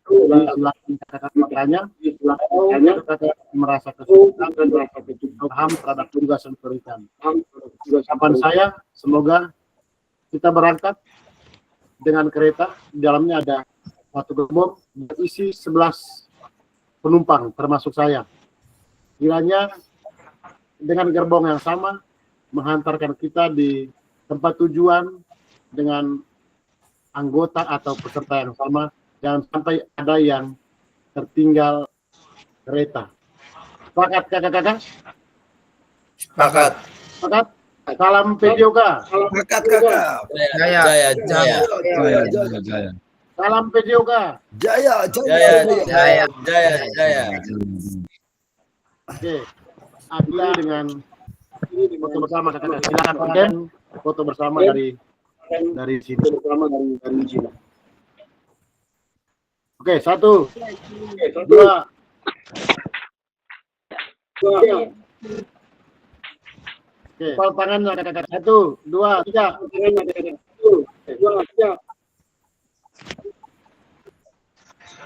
B: silakan kakak bertanya, kakak merasa kesulitan dan merasa paham terhadap tugas yang diberikan. Harapan saya, semoga kita berangkat dengan kereta, di dalamnya ada satu gerbong berisi 11 penumpang, termasuk saya. Kiranya dengan gerbong yang sama menghantarkan kita di tempat tujuan dengan anggota atau peserta yang sama. Jangan sampai ada yang tertinggal kereta. Sepakat kakak-kakak?
F: Sepakat.
B: Sepakat? Salam PJOK.
F: Sepakat kakak. Jaya, jaya.
G: Jaya.
B: Salam PJOK.
H: Jaya,
F: Jaya, jaya, jaya, jaya.
B: Oke. Kita dengan foto bersama kakak-kakak. Silakan Ken, foto bersama dari sini. Oke, 1, 2. Oke, pal tangannya kakak-kakak. 1, 2, 3.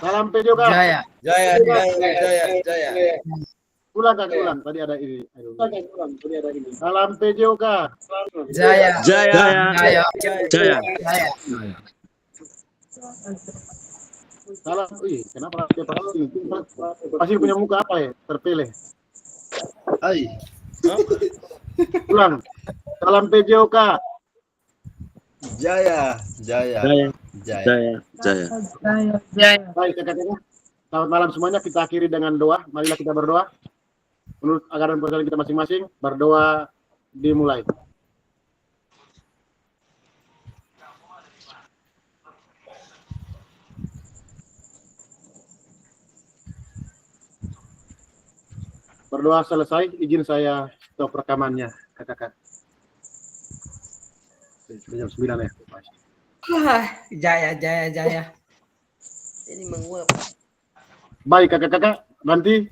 B: Salam PJOK.
C: Jaya.
F: Jaya, jaya, jaya, jaya.
B: Ulang kakak, ulang. Tadi ada ini. Salam PJOK.
C: Jaya.
F: Jaya,
C: Jaya.
F: jaya.
C: Jaya.
B: Salam, kenapa dia pasti punya muka apa ya? Terpilih.
H: Ai.
B: Ulang. Salam PJOK.
H: Jaya, jaya, jaya.
B: Baik kakak-kakak. Selamat malam semuanya. Kita akhiri dengan doa. Marilah kita berdoa. Menurut agaran perjalanan kita masing-masing, berdoa dimulai. Berdoa selesai, izin saya stop rekamannya, kakak-kakak. Jam 9 ya.
C: Jaya, jaya, jaya.
F: Ini menguap.
B: Baik kakak-kakak, nanti